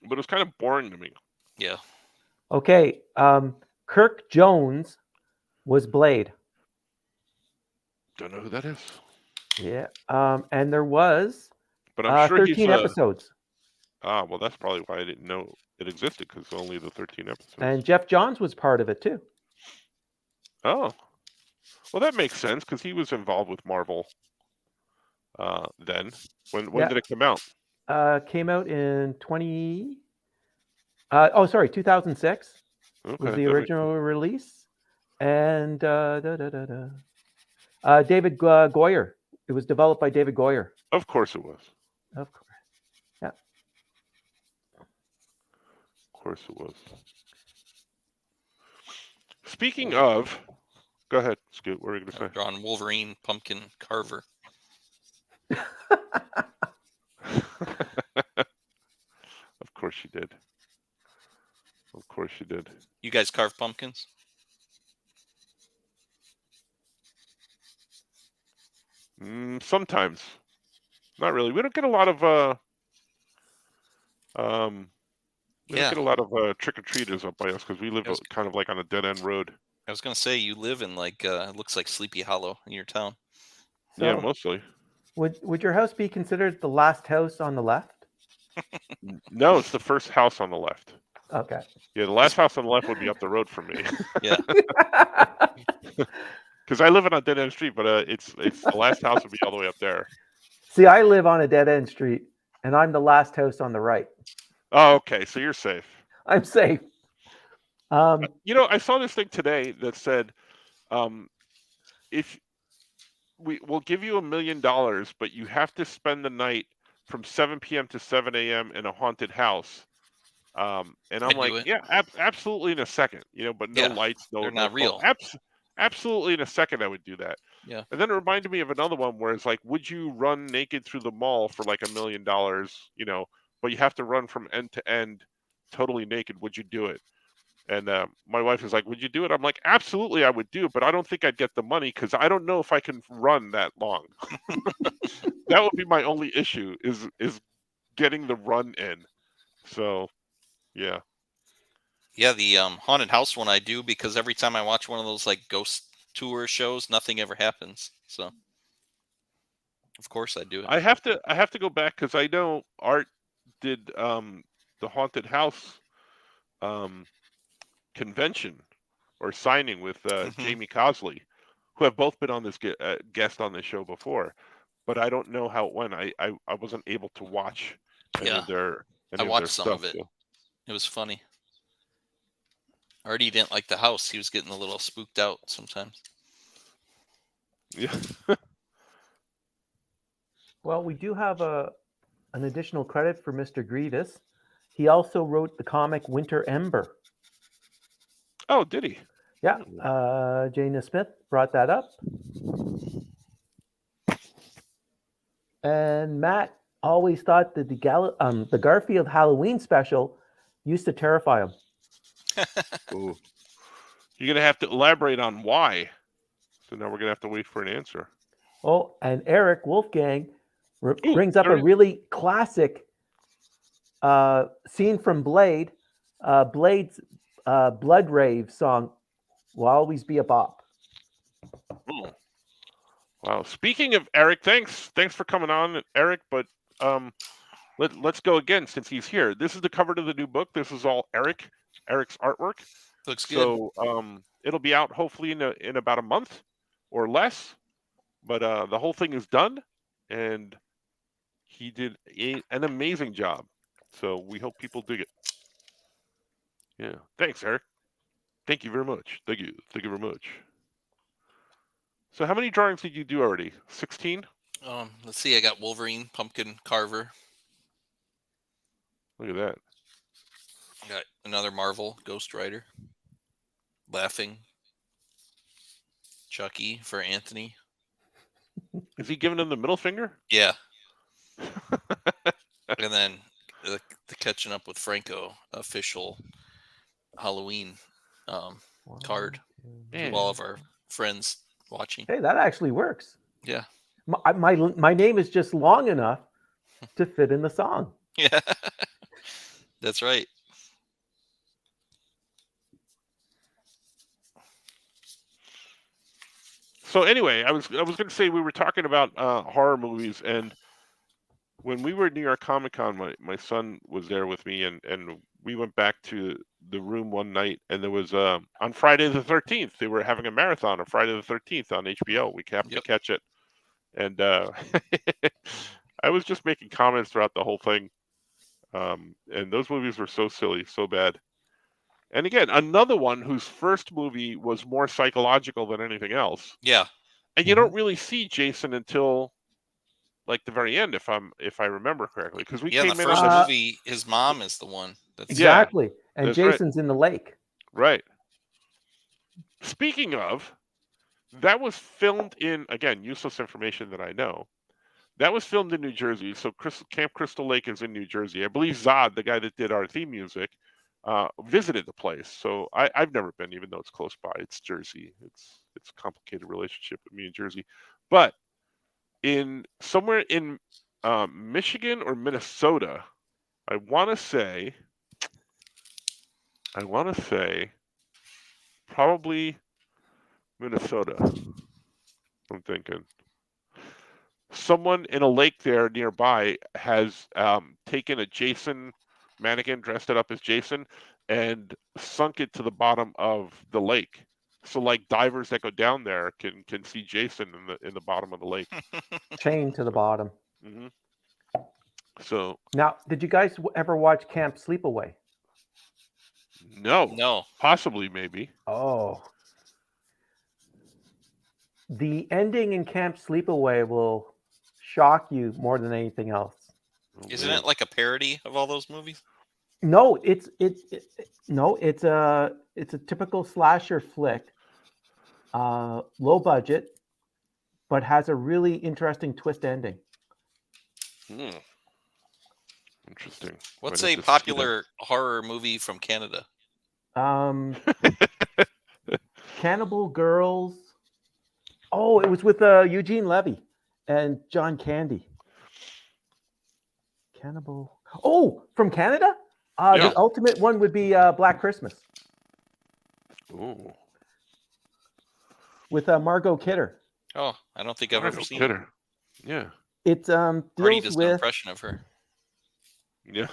But it was kind of boring to me. Yeah. Okay. Kirk Jones was Blade. Don't know who that is. Yeah. And there was but I'm sure 13 episodes. Well, that's probably why I didn't know it existed, because only the 13 episodes. And Jeff Johns was part of it too. Oh. Well, that makes sense, because he was involved with Marvel then. When did it come out? Came out in 2006 was the original release. And David Goyer. It was developed by David Goyer. Of course it was. Of course. Yeah. Of course it was. speaking of, go ahead, Scoot. What were you going to say? Drawn Wolverine pumpkin carver. Of course you did. Of course you did. You guys carve pumpkins? Sometimes. Not really. We don't get a lot of we don't get a lot of trick-or-treaters up by us because we live kind of like on a dead-end road. I was going to say, you live in like, it looks like Sleepy Hollow in your town. So yeah, mostly. Would your house be considered the last house on the left? No, it's the first house on the left. Okay. Yeah, the last house on the left would be up the road from me. Yeah. Because I live on a dead-end street, but it's the last house would be all the way up there. See, I live on a dead-end street, and I'm the last house on the right. Oh, okay. So you're safe. I'm safe. You know, I saw this thing today that said, if we'll give you $1 million, but you have to spend the night from 7 p.m. to 7 a.m. in a haunted house. And I'm like, yeah, absolutely in a second, you know, but no lights, no, they're not real. Absolutely in a second, I would do that. Yeah. And then it reminded me of another one where it's like, would you run naked through the mall for like $1 million, you know, but you have to run from end to end totally naked. Would you do it? And my wife is like, would you do it? I'm like, absolutely, I would do it, but I don't think I'd get the money because I don't know if I can run that long. That would be my only issue is getting the run in. So, yeah. Yeah, the haunted house one I do because every time I watch one of those like ghost tour shows, nothing ever happens. So, of course, I do it. I have to go back because I know Art did the haunted house convention or signing with Jamie Cosley, who have both been on this guest on this show before, but I don't know how it went. I wasn't able to watch any of their I watched some of it. So. It was funny. Artie didn't like the house. He was getting a little spooked out sometimes. Yeah. Well, we do have an additional credit for Mr. Grievous. He also wrote the comic Winter Ember. Oh, did he? Yeah. Jana Smith brought that up. And Matt always thought that the Garfield Halloween special used to terrify him. Ooh. You're going to have to elaborate on why. So now we're going to have to wait for an answer. Oh, and Eric Wolfgang brings up a really classic scene from Blade. Blade's Blood Rave song will always be a bop. Ooh. Wow. Speaking of Eric, thanks for coming on, Eric. But let's go again since he's here. This is the cover to the new book. This is all Eric's artwork. Looks good. So it'll be out hopefully in about a month or less. But the whole thing is done, and he did an amazing job. So we hope people dig it. Yeah. Thanks, Eric. Thank you very much. Thank you very much. So how many drawings did you do already? 16? Let's see. I got Wolverine pumpkin carver. Look at that. I got another Marvel Ghost Rider. Laughing. Chucky for Anthony. Is he giving him the middle finger? Yeah. And then the Catching Up with Franco official Halloween card. To all of our friends watching. Hey, that actually works. Yeah. My name is just long enough to fit in the song. Yeah. That's right. So anyway, I was going to say we were talking about horror movies, and when we were at New York Comic Con, my son was there with me, and we went back to the room one night, and there was on Friday the 13th they were having a marathon on Friday the 13th on HBO. We happened to catch it, and I was just making comments throughout the whole thing, and those movies were so silly, so bad. And again, another one whose first movie was more psychological than anything else. Yeah. And you don't really see Jason until like the very end, if I remember correctly, because we came the in first on this... movie. His mom is the one. That's Exactly, and that's Jason's in the lake. Right. Speaking of, that was filmed in, again, useless information that I know. That was filmed in New Jersey. So Camp Crystal Lake is in New Jersey. I believe Zod, the guy that did our theme music, visited the place. So I've never been, even though it's close by. It's Jersey. It's a complicated relationship with me and Jersey. But in somewhere in Michigan or Minnesota, I want to say probably Minnesota. I'm thinking. Someone in a lake there nearby has taken a Jason mannequin, dressed it up as Jason, and sunk it to the bottom of the lake. So like divers that go down there can see Jason in the bottom of the lake. Chained to the bottom. hmm So Now, did you guys ever watch Camp Sleepaway? No. Possibly, maybe. Oh. The ending in Camp Sleepaway will shock you more than anything else. Oh, Isn't man. it like a parody of all those movies? No, it's a typical slasher flick, low budget, but has a really interesting twist ending. Hmm. Interesting. What's Might a have to see that. popular horror movie from Canada? Cannibal Girls. Oh, it was with Eugene Levy and John Candy. Cannibal. Oh, from Canada? Yeah. The ultimate one would be Black Christmas Ooh. with Margot Kidder. Oh, I don't think I've ever seen it. Kidder. Yeah. It Marty deals does an with impression of her. Yeah.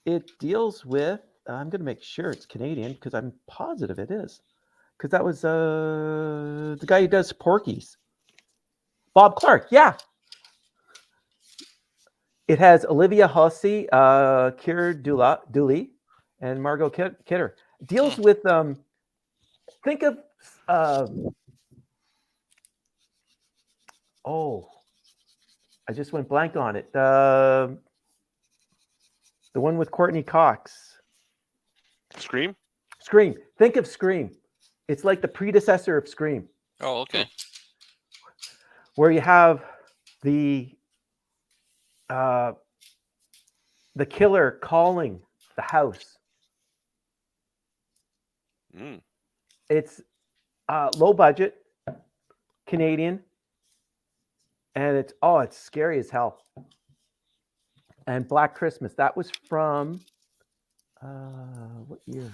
it deals with. I'm going to make sure it's Canadian because I'm positive it is. Because that was the guy who does Porky's, Bob Clark. Yeah. It has Olivia Hussey, Keir Dooley, and Margot Kidder. Deals with think of I just went blank on it. The one with Courtney Cox. Scream? Scream. Think of Scream. It's like the predecessor of Scream, Oh, okay. where you have the killer calling the house. Mm. It's low budget, Canadian, and it's scary as hell. And Black Christmas, that was from what year?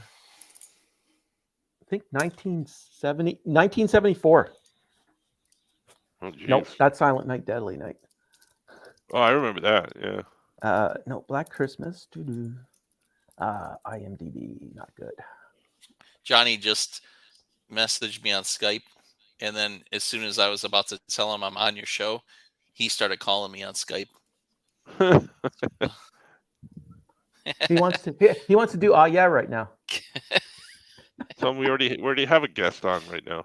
I think 1974. Oh, geez. Nope, that's Silent Night, Deadly Night. Oh, I remember that. Yeah. No, Black Christmas. IMDb, not good. Johnny just messaged me on Skype, and then as soon as I was about to tell him I'm on your show, he started calling me on Skype. He wants to do Oh Yeah right now. Tell him we already have a guest on right now.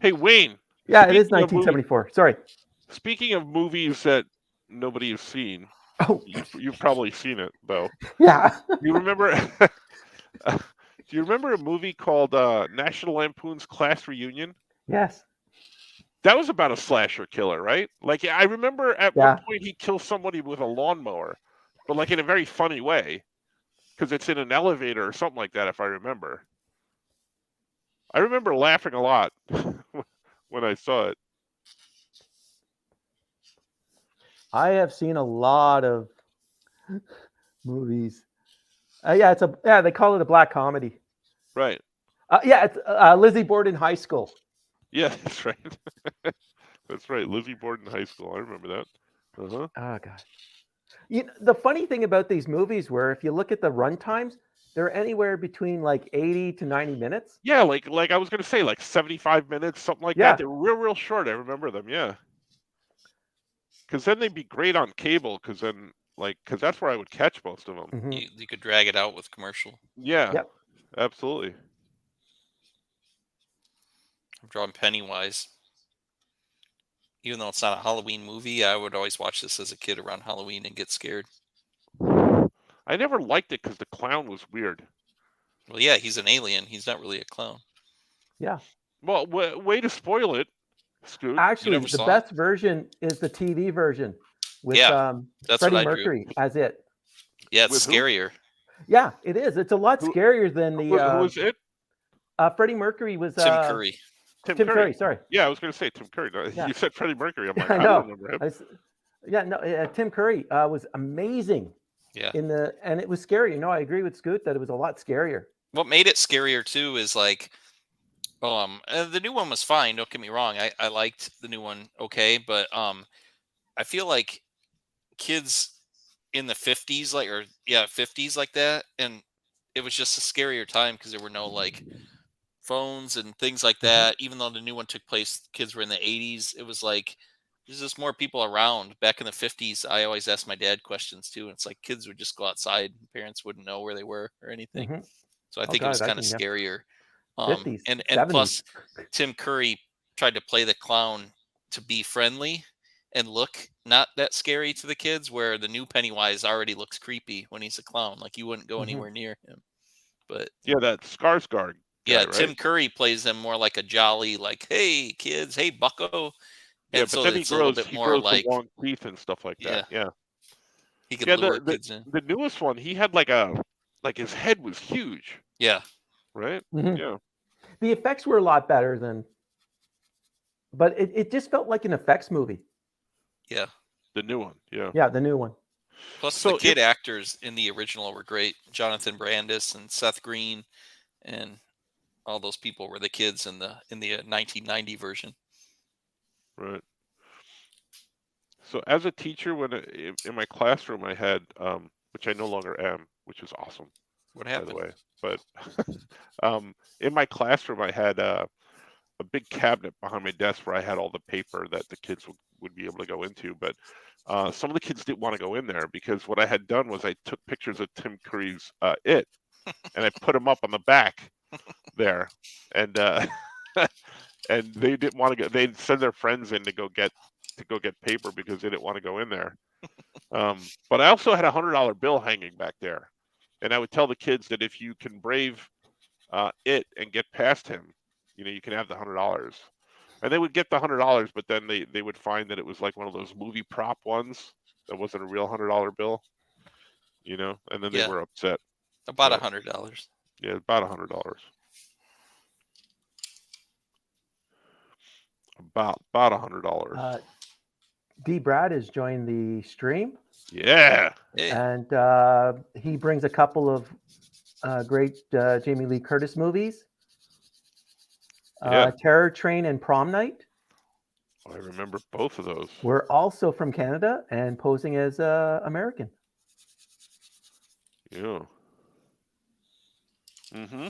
Hey, Wayne. Yeah, it is Speaking of 1974. Sorry. Speaking of movies that nobody has seen, Oh, you've probably seen it though. yeah. You remember? Do you remember a movie called National Lampoon's Class Reunion? Yes. That was about a slasher killer, right? Like I remember at one point he kills somebody with a lawnmower, but like in a very funny way, because it's in an elevator or something like that. If I remember, I remember laughing a lot when I saw it. I have seen a lot of movies. They call it a black comedy. Right. It's Lizzie Borden High School. Yeah, that's right. That's right. Lizzie Borden High School. I remember that. Uh-huh. Oh gosh. The funny thing about these movies were if you look at the run times, they're anywhere between like 80 to 90 minutes. Yeah, like I was gonna say, like 75 minutes, something like that. They're real short. I remember them, yeah. Because then they'd be great on cable, because that's where I would catch most of them. Mm-hmm. You could drag it out with commercial. Yeah, Yep. Absolutely. I'm drawing Pennywise. Even though it's not a Halloween movie, I would always watch this as a kid around Halloween and get scared. I never liked it because the clown was weird. Well, yeah, he's an alien. He's not really a clown. Yeah. Well, way to spoil it, Scoot. Actually, never the saw it? best version is the TV version with Yeah, that's what Freddie I drew. Mercury as it. Yeah, it's With who? scarier. Yeah, it is. It's a lot Who- scarier than Who the was it? Freddie Mercury was Tim Curry. Tim Tim Curry. Curry. Sorry. Yeah, I was going to say Tim Curry. No, Yeah. You said Freddie Mercury. I'm like, I I know. don't remember him. Yeah, no, Tim Curry was amazing. Yeah. And it was scary. You know, I agree with Scoot that it was a lot scarier. What made it scarier too is like, the new one was fine. Don't get me wrong. I liked the new one. Okay. But, I feel like kids in the 50s, 50s like that. And it was just a scarier time because there were no like phones and things like that. Even though the new one took place, kids were in the 80s. It was like, there's just more people around. Back in the 50s, I always asked my dad questions too. And it's like kids would just go outside. And parents wouldn't know where they were or anything. Mhm. So I Oh, think it was God, kind of yeah. scarier. 50s, And 70s. plus, Tim Curry tried to play the clown to be friendly and look not that scary to the kids, where the new Pennywise already looks creepy when he's a clown. Like you wouldn't go anywhere near him. But Yeah, that Skarsgård. yeah, guy, Tim right? Curry plays them more like a jolly, like, hey kids, hey bucko. Yeah, And but so then he it's a little grows. bit He more grows like, the long teeth and stuff like yeah, that. Yeah. he could Yeah. lure kids in. The newest one, he had like his head was huge, Yeah. right? Mhm. Yeah. The effects were a lot better than, but it just felt like an effects movie. Yeah. The new one. Yeah. Yeah, the new one. Plus So the kid actors in the original were great. Jonathan Brandis and Seth Green and all those people were the kids in the 1990 version. Right. So as a teacher, in my classroom, I had, which I no longer am, which is awesome, What by happened? the way. But in my classroom, I had a big cabinet behind my desk where I had all the paper that the kids would be able to go into. But some of the kids didn't want to go in there because what I had done was I took pictures of Tim Curry's It, and I put them up on the back there, and and they didn't want to go. They'd send their friends in to go get paper because they didn't want to go in there. But I also had $100 bill hanging back there, and I would tell the kids that if you can brave It and get past him, you can have the $100. And they would get the $100, but then they would find that it was like one of those movie prop ones that wasn't a real $100 bill, and then they Yeah. were upset. About But- $100. Yeah, about $100. About $100. D. Brad has joined the stream, Yeah. Hey, and he brings a couple of great Jamie Lee Curtis movies. Yeah. Terror Train and Prom Night. I remember both of those. We're also from Canada and posing as American. Yeah. Mm-hmm.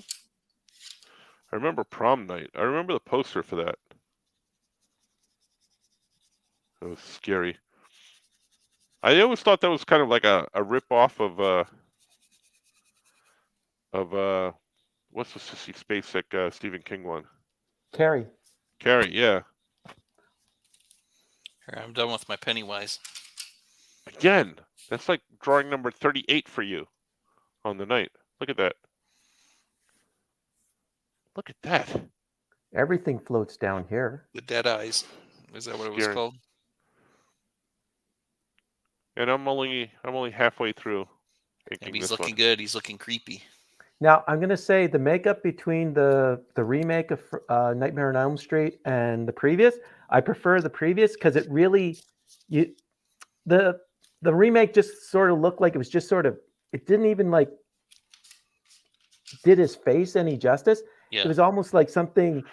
I remember Prom Night. I remember the poster for that. It was scary. I always thought that was kind of like a rip-off of what's the Sissy Spacek Stephen King one? Carrie. Carrie, yeah. here, I'm done with my Pennywise. Again, that's like drawing number 38 for you on the night. Look at that. Look at that. Everything floats down here. The Dead Eyes. Is that what it was Scary. called? And I'm only halfway through inking Maybe he's this looking one. good. He's looking creepy. Now, I'm going to say the makeup between the remake of Nightmare on Elm Street and the previous, I prefer the previous because it really, the remake just sort of looked like it was just sort of, it didn't even like did his face any justice. Yeah. It was almost like something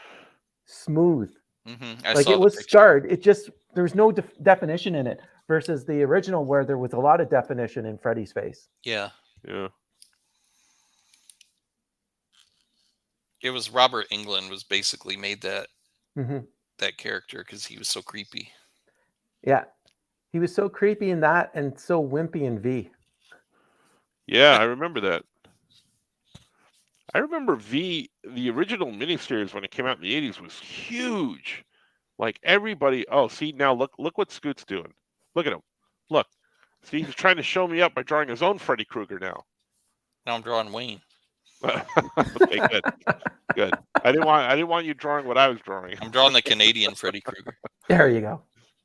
smooth. Mm-hmm. Like it was scarred. It just, there was no definition in it versus the original where there was a lot of definition in Freddy's face. Yeah. Yeah. It was Robert Englund was basically made that Mm-hmm. that character because he was so creepy. Yeah. He was so creepy in that and so wimpy in V. Yeah, I remember that. I remember V, the original miniseries when it came out in the 80s was huge. Like everybody, oh, see, now look what Scoot's doing. Look at him. Look. See, he's trying to show me up by drawing his own Freddy Krueger now. Now I'm drawing Wayne. Okay, good, good. I didn't want you drawing what I was drawing. I'm drawing the Canadian Freddy Krueger. There you go.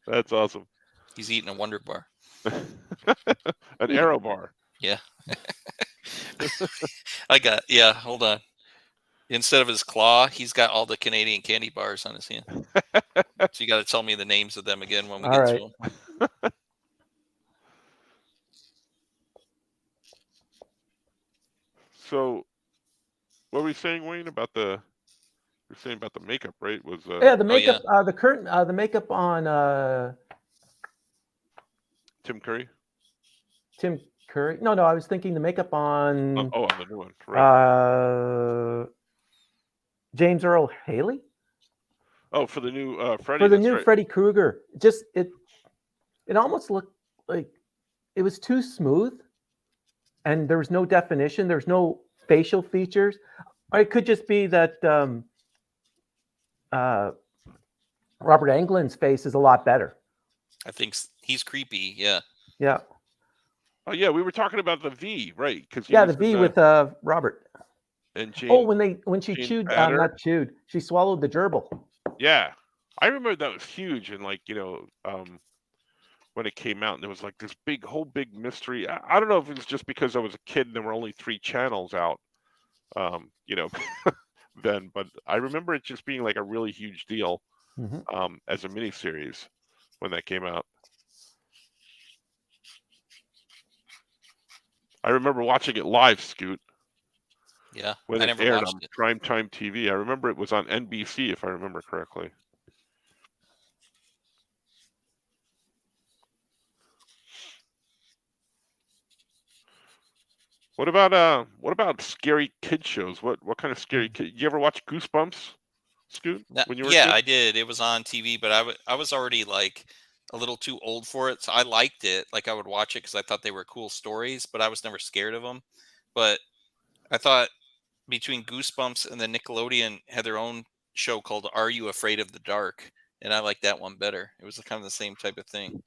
That's awesome. He's eating a Wonder Bar. An arrow bar. Yeah. Hold on. Instead of his claw, he's got all the Canadian candy bars on his hand. So you got to tell me the names of them again when we All get right. to them. So, what were we saying, Wayne, about the? You're saying about the makeup, right? Was Yeah, the makeup, the curtain, the makeup on Tim Curry? Tim Curry. No, I was thinking the makeup on on the new one, right? James Earl Haley. Oh, for the new Freddy. For the new right. Freddy Krueger. Just it almost looked like it was too smooth, and there was no definition. There's no facial features. Or it could just be that Robert Englund's face is a lot better. I think he's creepy. Yeah. Yeah. Oh yeah, we were talking about the V, right? Because the V with Robert. And Jane. Oh, when she Jane chewed, Batter. not chewed, she swallowed the gerbil. Yeah, I remember that was huge, and like when it came out, and there was like this whole big mystery. I don't know if it was just because I was a kid and there were only 3 channels out, then, but I remember it just being like a really huge deal, as a miniseries when that came out. I remember watching it live, Scoot. Yeah, when I it never aired watched on it. primetime TV. I remember it was on NBC, if I remember correctly. What about scary kid shows? What kind of scary kid? You ever watch Goosebumps, Scoot? When you were a kid? I did. It was on TV, but I was already like a little too old for it. So I liked it. Like I would watch it because I thought they were cool stories, but I was never scared of them. But I thought between Goosebumps and the Nickelodeon had their own show called Are You Afraid of the Dark? And I liked that one better. It was kind of the same type of thing.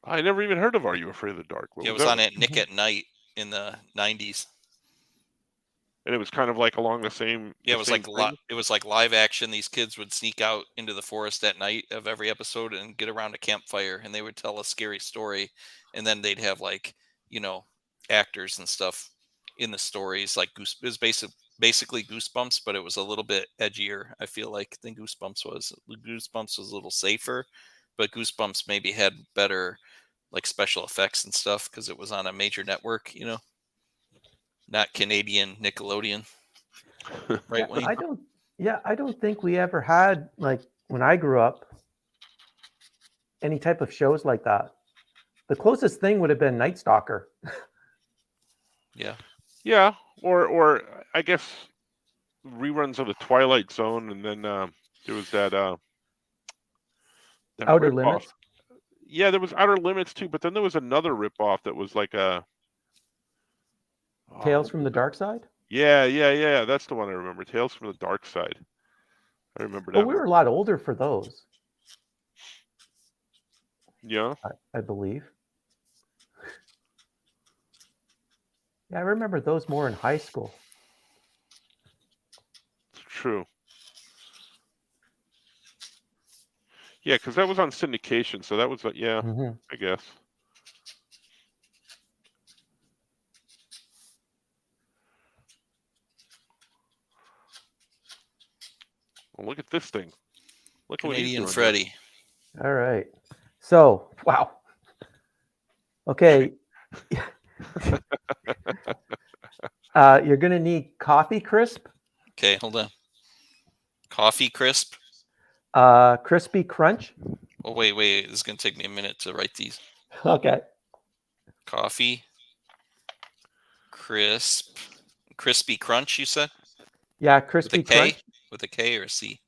I never even heard of Are You Afraid of the Dark? It was on at Nick at Night in the 90s. And it was kind of like along the same. Yeah, it was like it was like live action. These kids would sneak out into the forest at night of every episode and get around a campfire, and they would tell a scary story, and then they'd have like actors and stuff in the stories. Like it was basically Goosebumps, but it was a little bit edgier. I feel like than Goosebumps was. Goosebumps was a little safer, but Goosebumps maybe had better like special effects and stuff because it was on a major network. Not Canadian Nickelodeon. Right, Wayne? I don't think we ever had, like when I grew up, any type of shows like that. The closest thing would have been Night Stalker. Yeah, or I guess reruns of the Twilight Zone, and then there was that Outer Limits. Yeah, there was Outer Limits too, but then there was another ripoff that was like Tales from the Dark Side? Yeah. That's the one I remember. Tales from the Dark Side. I remember that. Well, we were a lot older for those. Yeah. I believe. Yeah, I remember those more in high school. It's true. Yeah, because that was on syndication, so that was I guess. Well, look at this thing. Look at Canadian Freddy. All right. So, wow. Okay. You're going to need coffee crisp. Okay, hold on. Coffee crisp. Crispy crunch. Oh, wait. This is going to take me a minute to write these. Okay. Coffee crisp. Crispy crunch, you said? Yeah, crispy crunch. With a K or a C?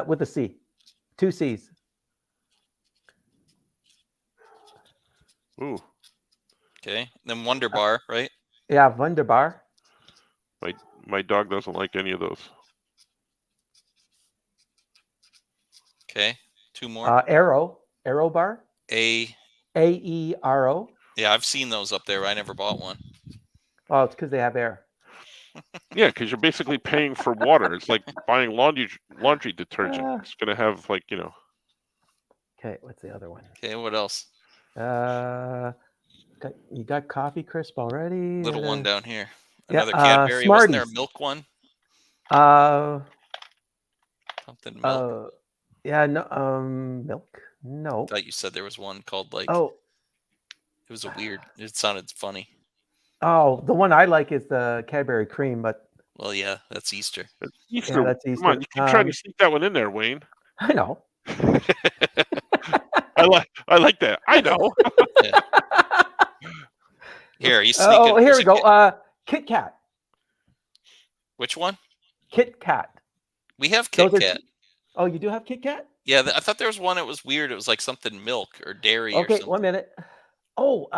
With a C. 2 C's. Ooh. Okay. Then Wonder Bar, right? Yeah, Wunderbar. My dog doesn't like any of those. Okay. 2 more. Aero bar. AERO. Yeah, I've seen those up there. I never bought one. Oh, it's because they have air. Yeah, because you're basically paying for water. It's like buying laundry detergent. It's gonna have like Okay, what's the other one? Okay, what else? You got coffee crisp already? Little one down here. Yeah, Another Cadbury. Wasn't there a Smarties. milk one? Something milk. Yeah, no, milk. No. I thought you said there was one called like. Oh, It was a weird. It sounded funny. oh, the one I like is the Cadbury cream, but Well, yeah, that's Easter. it's Easter. yeah, that's Come on, Easter. you keep trying to sneak that one in there, Wayne. I know. I like that. I know. Yeah. Here, you sneaking. Oh, here we go. Kit Kat. Which one? Kit Kat. We have Kit Those are Kat. Oh, you do have Kit Kat? Yeah, I thought there was one that was weird. It was like something milk or dairy or Okay, something. 1 minute. Oh,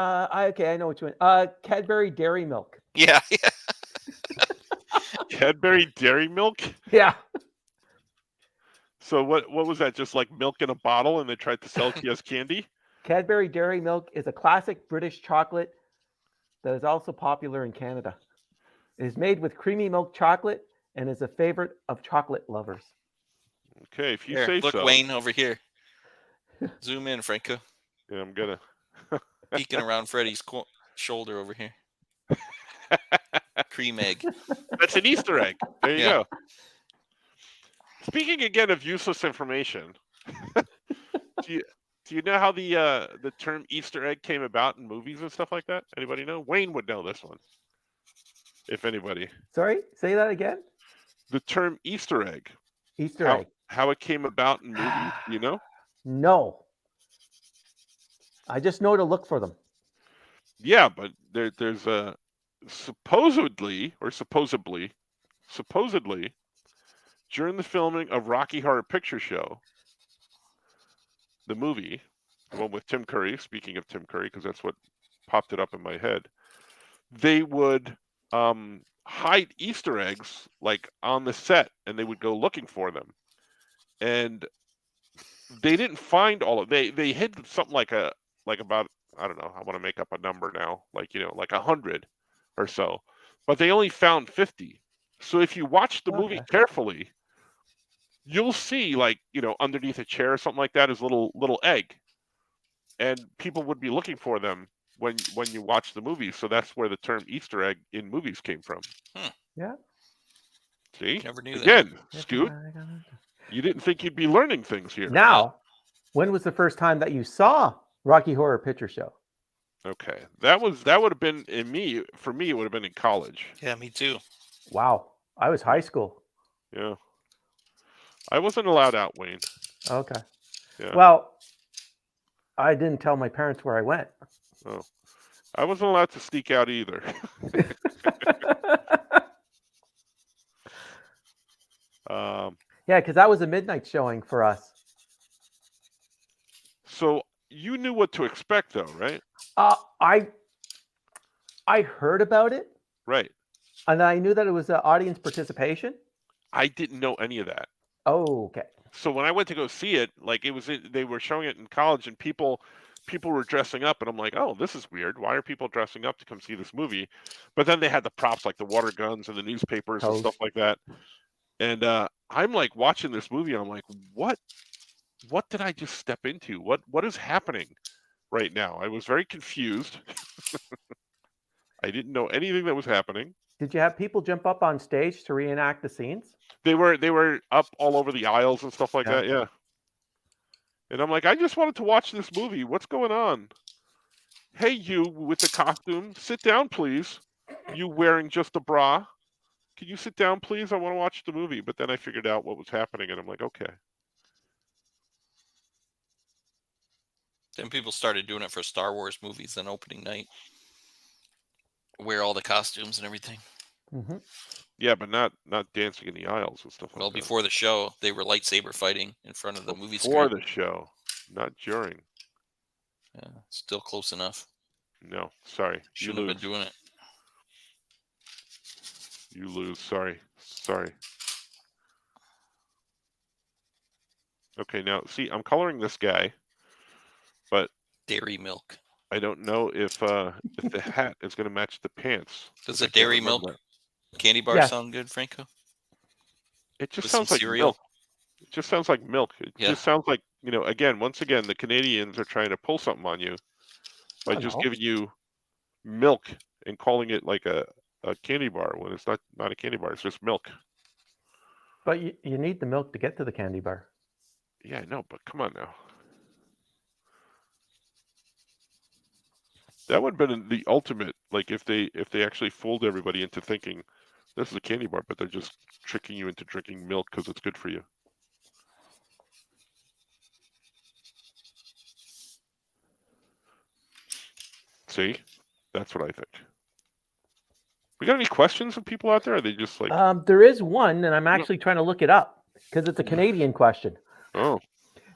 okay, I know what you mean. Cadbury Dairy Milk. Yeah. Cadbury Dairy Milk. Yeah. So what was that? Just like milk in a bottle, and they tried to sell it to you as candy? Cadbury Dairy Milk is a classic British chocolate that is also popular in Canada. It is made with creamy milk chocolate and is a favorite of chocolate lovers. Okay, if you Here, say look, so. Wayne, over here. Zoom in, Franco. Yeah, I'm gonna. Peeking around Freddy's shoulder over here. Cream egg. That's an Easter egg. There you Yeah. go. Speaking again of useless information, do you know how the term Easter egg came about in movies and stuff like that? Anybody know? Wayne would know this one, if anybody. Sorry, say that again. The term Easter egg. Easter egg. How it came about in movies? You know? No. I just know to look for them. Yeah, but there's a supposedly during the filming of Rocky Horror Picture Show, the movie, the one with Tim Curry, speaking of Tim Curry, because that's what popped it up in my head, they would hide Easter eggs like on the set, and they would go looking for them. And they didn't find all of they hid something like about, I don't know, I want to make up a number now, like 100 or so, but they only found 50. So if you watch the movie carefully, you'll see underneath a chair or something like that is little egg, and people would be looking for them when you watch the movie. So that's where the term Easter egg in movies came from. Yeah. See, Never knew that. Again, Scoot, you didn't think you'd be learning things here. Now, when was the first time that you saw Rocky Horror Picture Show? Okay, that would have been for me. It would have been in college. Yeah, me too. Wow, I was high school. Yeah, I wasn't allowed out, Wayne. Okay. Yeah. Well, I didn't tell my parents where I went. Oh, I wasn't allowed to sneak out either. Yeah, because that was a midnight showing for us. So you knew what to expect, though, right? I heard about it, Right. and I knew that it was audience participation. I didn't know any of that. Oh, okay. So when I went to go see it, like they were showing it in college, and people were dressing up, and I'm like, oh, this is weird. Why are people dressing up to come see this movie? But then they had the props like the water guns and the newspapers and stuff like that. And I'm like watching this movie, and I'm like, what did I just step into? What is happening right now? I was very confused. I didn't know anything that was happening. Did you have people jump up on stage to reenact the scenes? They were up all over the aisles and stuff like that, yeah. And I'm like, I just wanted to watch this movie. What's going on? Hey, you with the costume, sit down, please. You wearing just a bra. Can you sit down, please? I want to watch the movie. But then I figured out what was happening, and I'm like, okay. Then people started doing it for Star Wars movies on opening night. Wear all the costumes and everything. Mm-hmm. Yeah, but not dancing in the aisles and stuff like that. Well, before the show, they were lightsaber fighting in front of the movie screen. Before the show, not during. Yeah, still close enough. No, sorry. Shouldn't have been doing it. You lose. Sorry. Okay, now, see, I'm coloring this guy, but Dairy milk. I don't know if the hat is going to match the pants. Does the dairy milk Candy bar Yes. sound good, Franco? It just With some sounds like cereal? milk. It just sounds like milk. It Yeah. just sounds like, once again, the Canadians are trying to pull something on you by Oh, just no. giving you milk and calling it like a candy bar when it's not a candy bar. It's just milk. But you need the milk to get to the candy bar. Yeah, I know, but come on now. That would have been the ultimate, like if they actually fooled everybody into thinking this is a candy bar, but they're just tricking you into drinking milk because it's good for you. See? That's what I think. We got any questions of people out there? Or are they just like, There is one, and I'm actually trying to look it up because it's a Canadian question. oh,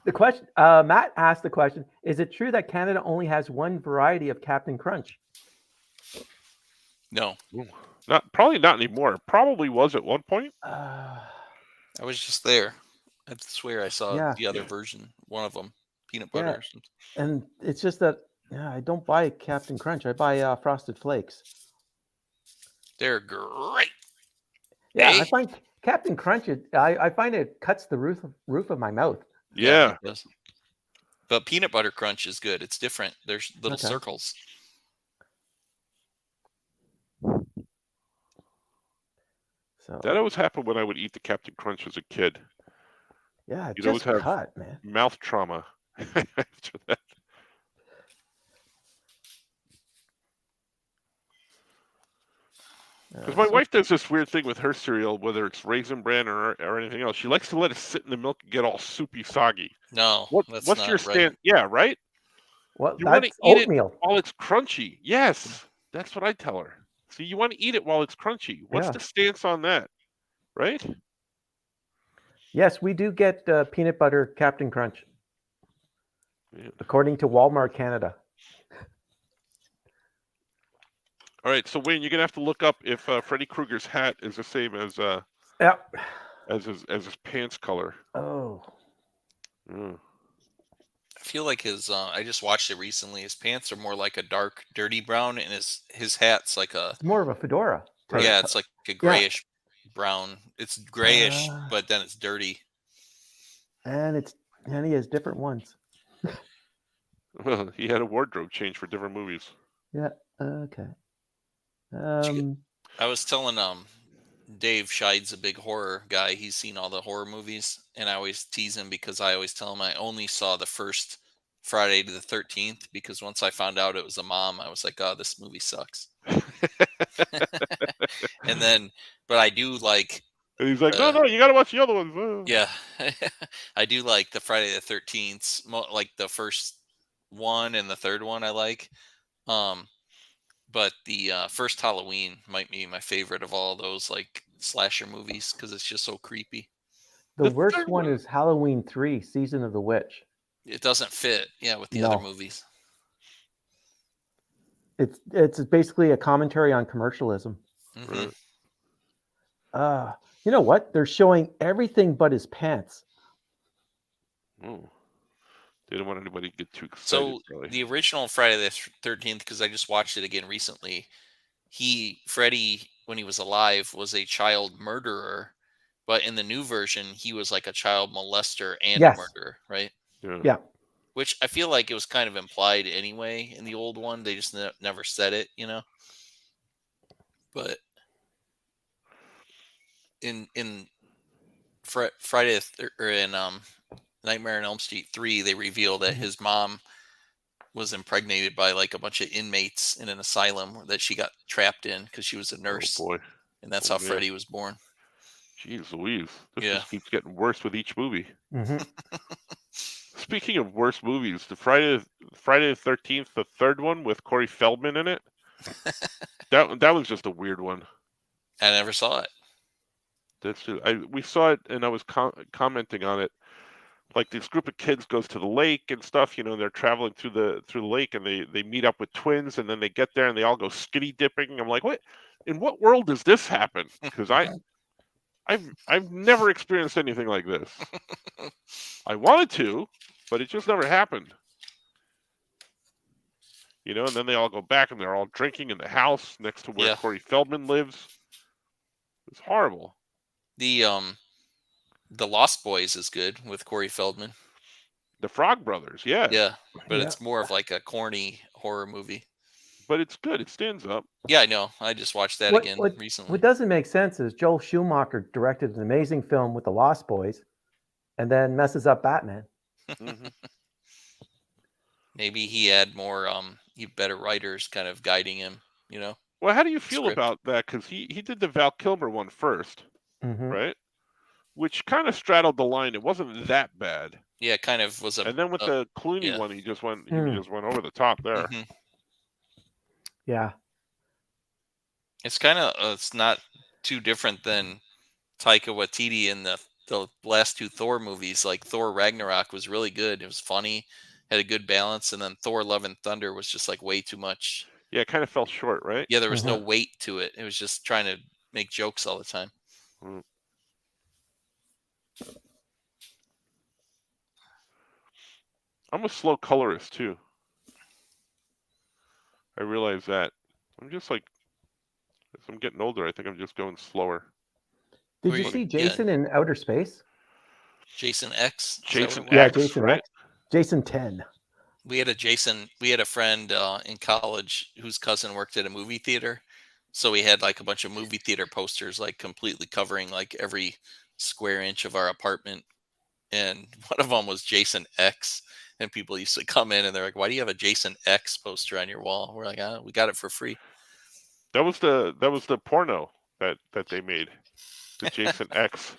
The question, Matt asked the question: is it true that Canada only has one variety of Captain Crunch? No. probably not anymore. Probably was at one point. I was just there. I swear I saw Yeah. the other version, one of them, peanut Yeah. butter or something. And it's just that I don't buy Captain Crunch. I buy Frosted Flakes. They're great. Yeah, Hey? I find Captain Crunch. I find it cuts the roof of my mouth. Yeah. It does. But peanut butter crunch is good. It's different. There's little Okay. circles. So That always happened when I would eat the Captain Crunch as a kid. yeah, You'd always just have cut, man. mouth trauma after that. Because my wife does this weird thing with her cereal, whether it's Raisin Bran or anything else. She likes to let it sit in the milk and get all soupy soggy. No, What's that's your not right. stand? Yeah, right? Well, You want to that's eat it oatmeal. while it's crunchy. Yes, that's what I tell her. See, you want to eat it while it's crunchy. What's Yeah. the stance on that? Right? Yes, we do get peanut butter Captain Crunch, Yeah. according to Walmart Canada. All right, so Wayne, you're gonna have to look up if Freddy Krueger's hat is the same as Yeah. his pants color. Oh. Mm. I feel like his I just watched it recently. His pants are more like a dark, dirty brown, and his hat's like a It's more of a fedora. type. yeah, it's like a grayish brown. It's grayish, but then it's dirty. And he has different ones. Well, he had a wardrobe change for different movies. Yeah. Okay. I was telling Dave Scheid's a big horror guy. He's seen all the horror movies, and I always tease him because I always tell him I only saw the first Friday to the 13th because once I found out it was a mom, I was like, oh, this movie sucks. And then, but I do like. And he's like, no, you got to watch the other ones. Yeah, I do like the Friday the 13th, like the first one and the third one I like. But the first Halloween might be my favorite of all those like slasher movies because it's just so creepy. The worst one is Halloween 3, Season of the Witch. It doesn't fit, with the other movies. It's basically a commentary on commercialism. Mm-hmm. You know what? They're showing everything but his pants. Oh. They didn't want anybody to get too excited. So probably. The original Friday the 13th, because I just watched it again recently, Freddy, when he was alive, was a child murderer, but in the new version, he was like a child molester and a murderer, right? Yeah. Which I feel like it was kind of implied anyway in the old one. They just never said it, But in Friday or in Nightmare on Elm Street 3, they reveal that his mom was impregnated by like a bunch of inmates in an asylum that she got trapped in because she was a nurse. Oh boy. And that's how Freddy was born. Jeez Louise. This just keeps getting worse with each movie. Mm-hmm. Speaking of worse movies, the Friday the 13th, the third one with Corey Feldman in it, that was just a weird one. I never saw it. We saw it, and I was commenting on it. Like this group of kids goes to the lake and stuff, they're traveling through the lake, and they meet up with twins, and then they get there and they all go skinny dipping. I'm like, what? In what world does this happen? Because I've never experienced anything like this. I wanted to, but it just never happened. And then they all go back and they're all drinking in the house next to where Corey Feldman lives. It's horrible. The Lost Boys is good with Corey Feldman. The Frog Brothers, yeah. Yeah, but Yeah. it's more of like a corny horror movie. But it's good. It stands up. Yeah, I know. I just watched that again recently. What doesn't make sense is Joel Schumacher directed an amazing film with the Lost Boys and then messes up Batman. Mm-hmm. Maybe he had more better writers kind of guiding him, you know. Well, how do you feel Script. about that? Because he did the Val Kilmer one first, Mhm. right? Which kind of straddled the line. It wasn't that bad. Yeah, it kind of was a. And then with the Clooney yeah. one, he just went Mm. over the top there. Mhm. Yeah. It's kind of it's not too different than Taika Waititi in the last two Thor movies. Like Thor Ragnarok was really good. It was funny, had a good balance, and then Thor: Love and Thunder was just like way too much. Yeah, it kind of fell short, right? Yeah, there was no weight to it. It was just trying to make jokes all the time. Mm. I'm a slow colorist too. I realize that. I'm just like, as I'm getting older, I think I'm just going slower. Did Were you you- see yeah. Jason in Outer Space? Jason X. Is that what Jason it was? Yeah, X, Jason right? X. Jason 10. We had a friend in college whose cousin worked at a movie theater. So we had like a bunch of movie theater posters, like completely covering like every square inch of our apartment. And one of them was Jason X. And people used to come in and they're like, "Why do you have a Jason X poster on your wall?" We're like, "We got it for free." That was the porno that they made. The Jason X.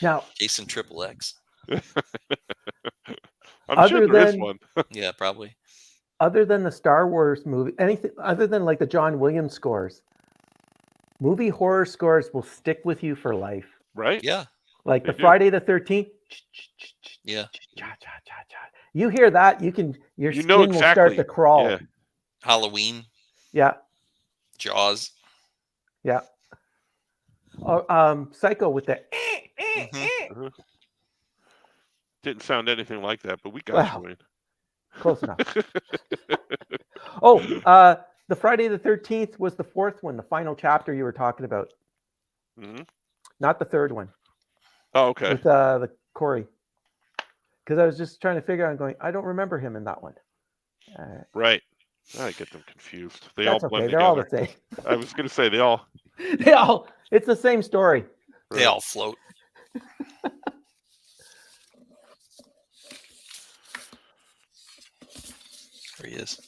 Now, Jason Triple X. I'm Other sure there is than- one. Yeah, probably. other than the Star Wars movie, anything other than like the John Williams scores, movie horror scores will stick with you for life. Right? Yeah. Like They the do. Friday the 13th. Yeah. You hear that, your You skin know will exactly. start to crawl. Yeah. Halloween, Yeah. Jaws. Yeah. Psycho with the Mhm. Didn't sound anything like that, but we got Wow. you, Wayne. close enough. The Friday the 13th was the fourth one, the final chapter you were talking about, Mhm. not the third one Oh, okay. with the Corey. Because I was just trying to figure out, going, I don't remember him in that one. Right. I get them confused. They That's all blend okay. They're all together. the same. I was gonna say they all. It's the same story. They all float. There he is.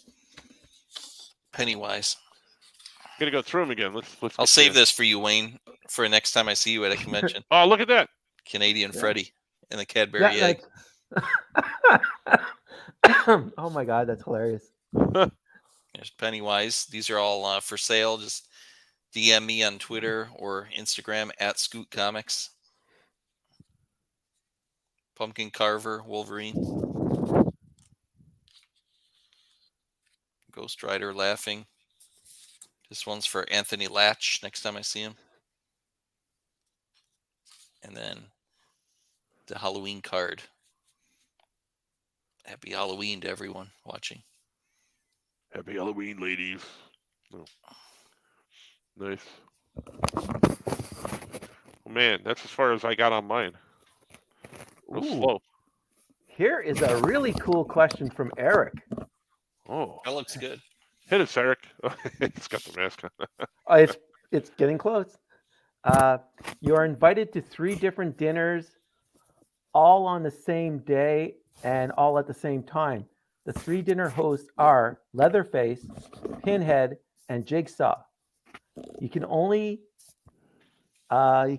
Pennywise. Gonna go through them again. Let's. I'll get save there. this for you, Wayne, for next time I see you at a convention. Oh, look at that. Canadian Yeah. Freddy and the Cadbury egg. Oh my God, that's hilarious. There's Pennywise. These are all for sale. Just DM me on Twitter or Instagram at Scoot Comics. Pumpkin Carver, Wolverine. Ghost Rider laughing. This one's for Anthony Latch next time I see him. And then the Halloween card. Happy Halloween to everyone watching. Happy Halloween, ladies. Oh. Nice. Oh, man, that's as far as I got on mine. Real Ooh. slow. Here is a really cool question from Eric. Oh, That looks good. hit us, Eric. It's got the mask on. It's getting close. You are invited to 3 different dinners, all on the same day and all at the same time. The 3 dinner hosts are Leatherface, Pinhead, and Jigsaw. You can only, I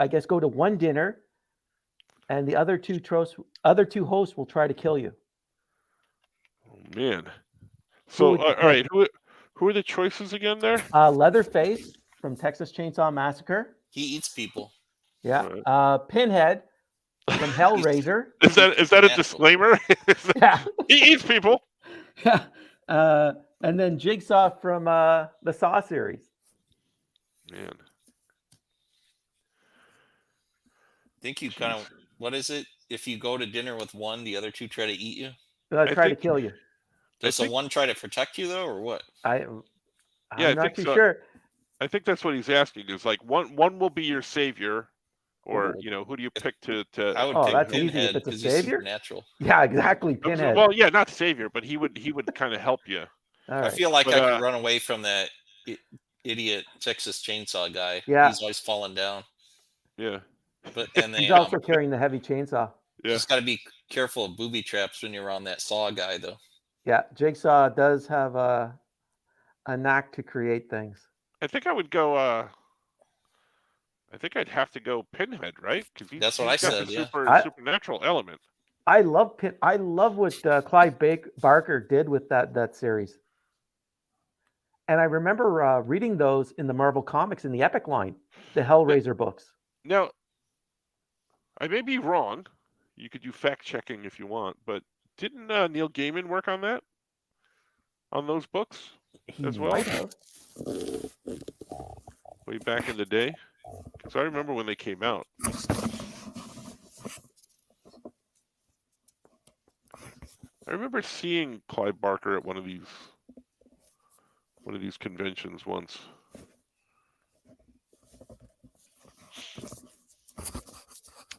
guess, go to one dinner, and the other two hosts will try to kill you. Oh, man. So, would you all right, who are the choices again there? Leatherface from Texas Chainsaw Massacre. He eats people. Yeah. Right. Pinhead from Hellraiser. Is that a Natural. disclaimer? Yeah. He eats people. Yeah. And then Jigsaw from the Saw series. Man. Think you kind of, what is it? If you go to dinner with one, the other 2 try to eat you? Try to think- kill you. Does the think- one try to protect you though, or what? Yeah, I I'm not think too so. sure. I think that's what he's asking. Is like one will be your savior, or Ooh. who do you pick to? I would Oh, pick that's easy. If Pinhead it's a because he's savior? supernatural. Yeah, exactly. Pinhead. Well, yeah, not savior, but he would kind of help you. All I right. feel like But, I could run away from that idiot Texas Chainsaw guy. Yeah. He's always falling down. Yeah, But and He's they also carrying the heavy chainsaw. yeah. just got to be careful of booby traps when you're on that saw guy, though. Yeah, Jigsaw does have a knack to create things. I think I would go. I think I'd have to go Pinhead, right? Because That's what he's I got said, the yeah. supernatural element. I love what Clive Barker did with that series. And I remember reading those in the Marvel Comics in the Epic line, the Hellraiser books. Now, I may be wrong. You could do fact checking if you want, but didn't Neil Gaiman work on that? On those books He as well? might have. Way back in the day? Because I remember when they came out. I remember seeing Clive Barker at one of these conventions once.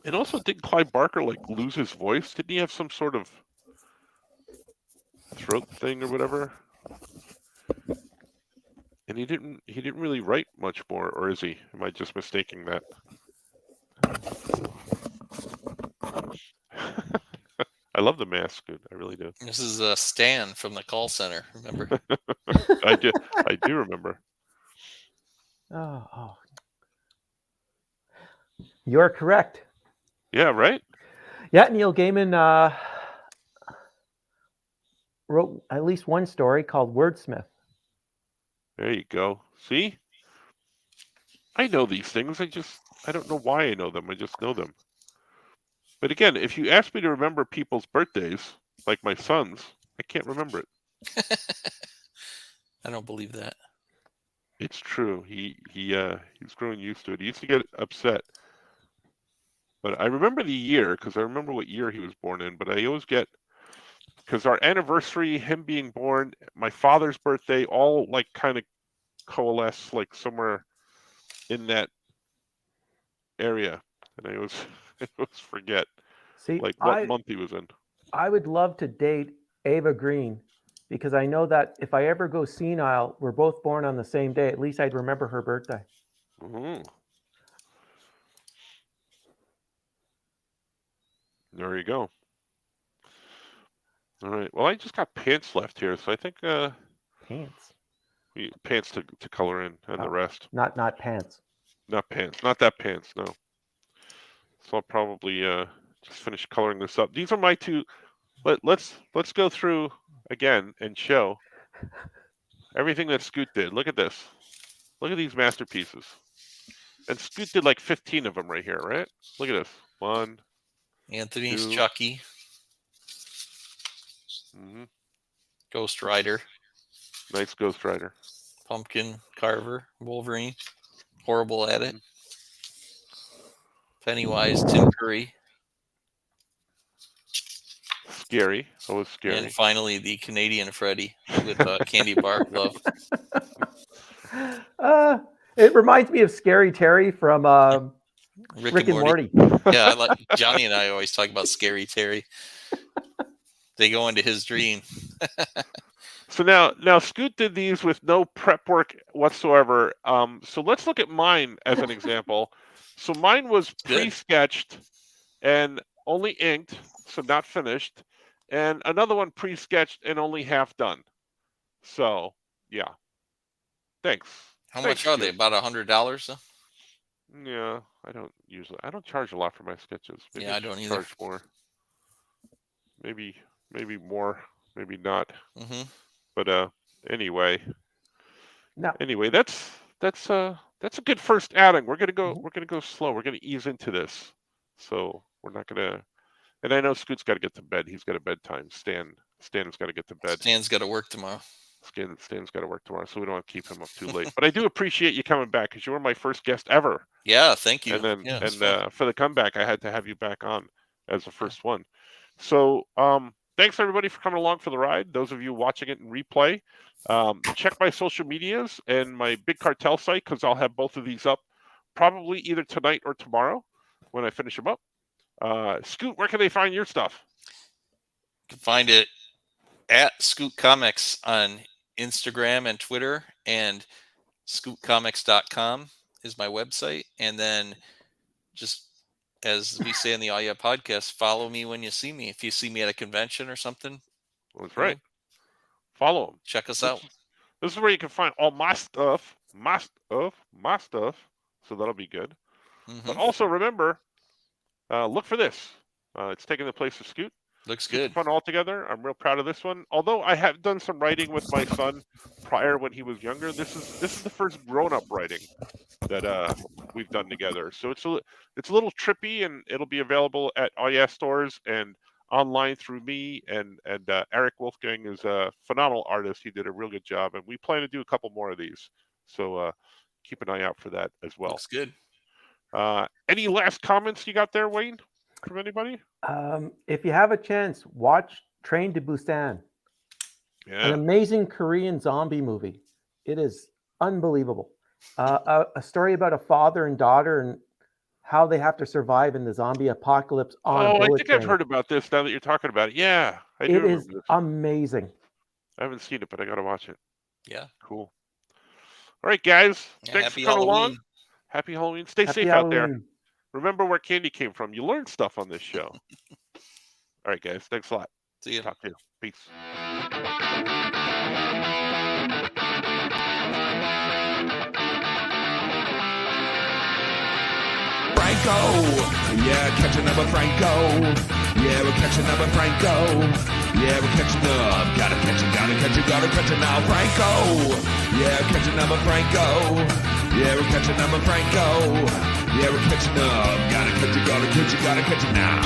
And also, didn't Clive Barker lose his voice? Didn't he have some sort of throat thing or whatever? And he didn't really write much more, or is he? Am I just mistaking that? I love the mask, dude. I really do. This is Stan from the call center. Remember? I do remember. Oh. You're correct. Yeah, right? Yeah, Neil Gaiman wrote at least one story called Wordsmith. There you go. See? I know these things. I don't know why I know them. I just know them. But again, if you ask me to remember people's birthdays, like my son's, I can't remember it. I don't believe that. It's true. He's growing used to it. He used to get upset. But I remember the year because I remember what year he was born in. But I always get, because our anniversary, him being born, my father's birthday, all kind of coalesce somewhere in that area, and I always forget what month he was in. I would love to date Ava Green because I know that if I ever go senile, we're both born on the same day. At least I'd remember her birthday. Mm-hmm. There you go. All right. Well, I just got pants left here, so I think Pants. Pants to color in, and the rest. Not pants. Not pants. Not that pants. No. So I'll probably just finish coloring this up. These are my two. Let's go through again and show everything that Scoot did. Look at this. Look at these masterpieces. And Scoot did 15 of them right here, right? Look at this. One. Anthony's two. Chucky. Mm-hmm. Ghost Rider. Nice Ghost Rider. Pumpkin Carver. Wolverine. Horrible at it. Pennywise. Tim Curry. Scary. Always scary. And finally, the Canadian Freddy with a candy bar glove. It reminds me of Scary Terry from Rick and Morty. Yeah, Johnny and I always talk about Scary Terry. They go into his dream. So now Scoot did these with no prep work whatsoever. So let's look at mine as an example. So mine was pre-sketched and only inked, so not finished, and another one pre-sketched and only half done. So yeah, thanks. How much are they? About $100? Yeah, I don't charge a lot for my sketches. Maybe Yeah, I don't either. Charge more. Maybe more, maybe not. Mm-hmm. But anyway. No. Anyway, that's a good first outing. We're gonna go slow. We're gonna ease into this. So we're not gonna. And I know Scoot's got to get to bed. He's got a bedtime. Stan's got to get to bed. Stan's got to work tomorrow. Stan's got to work tomorrow, so we don't want to keep him up too late. But I do appreciate you coming back because you were my first guest ever. Yeah, thank you. And then yeah, for the comeback, I had to have you back on as the first one. So thanks everybody for coming along for the ride. Those of you watching it in replay, check my social medias and my Big Cartel site because I'll have both of these up probably either tonight or tomorrow when I finish them up. Scoot, where can they find your stuff? You can find it at Scoot Comics on Instagram and Twitter, and scootcomics.com is my website. And then just as we say in the All Yeah podcast, follow me when you see me. If you see me at a convention or something. That's right. Follow them. Check us out. This is where you can find all my stuff. So that'll be good. Mm-hmm. But also remember, look for this. It's taking the place of Scoot. Looks good. Fun altogether. I'm real proud of this one. Although I have done some writing with my son prior when he was younger. This is the first grown-up writing that we've done together. So it's a little trippy, and it'll be available at All Yeah stores and online through me. And Eric Wolfgang is a phenomenal artist. He did a real good job, and we plan to do a couple more of these. So keep an eye out for that as well. Looks good. Any last comments you got there, Wayne, from anybody? If you have a chance, watch Train to Busan. Yeah. An amazing Korean zombie movie. It is unbelievable. A story about a father and daughter and how they have to survive in the zombie apocalypse on a bullet I think train. I've heard about this now that you're talking about it. Yeah, I do It remember is this. amazing. I haven't seen it, but I got to watch it. Yeah. Cool. All right, guys. Yeah, Thanks happy for coming Halloween. along. Happy Halloween. Stay Happy safe out there. Halloween. Remember where candy came from. You learn stuff on this show. All right, guys. Thanks a lot. See you. Talk to you. Peace. Franco, yeah, catching up with Franco. Yeah, we're catching up with Franco. Yeah, we're catching up. Gotta catch it now, Franco. Yeah, catching up with Franco. Yeah, we're catching up with Franco. Yeah, we're catching up. Gotta catch it now.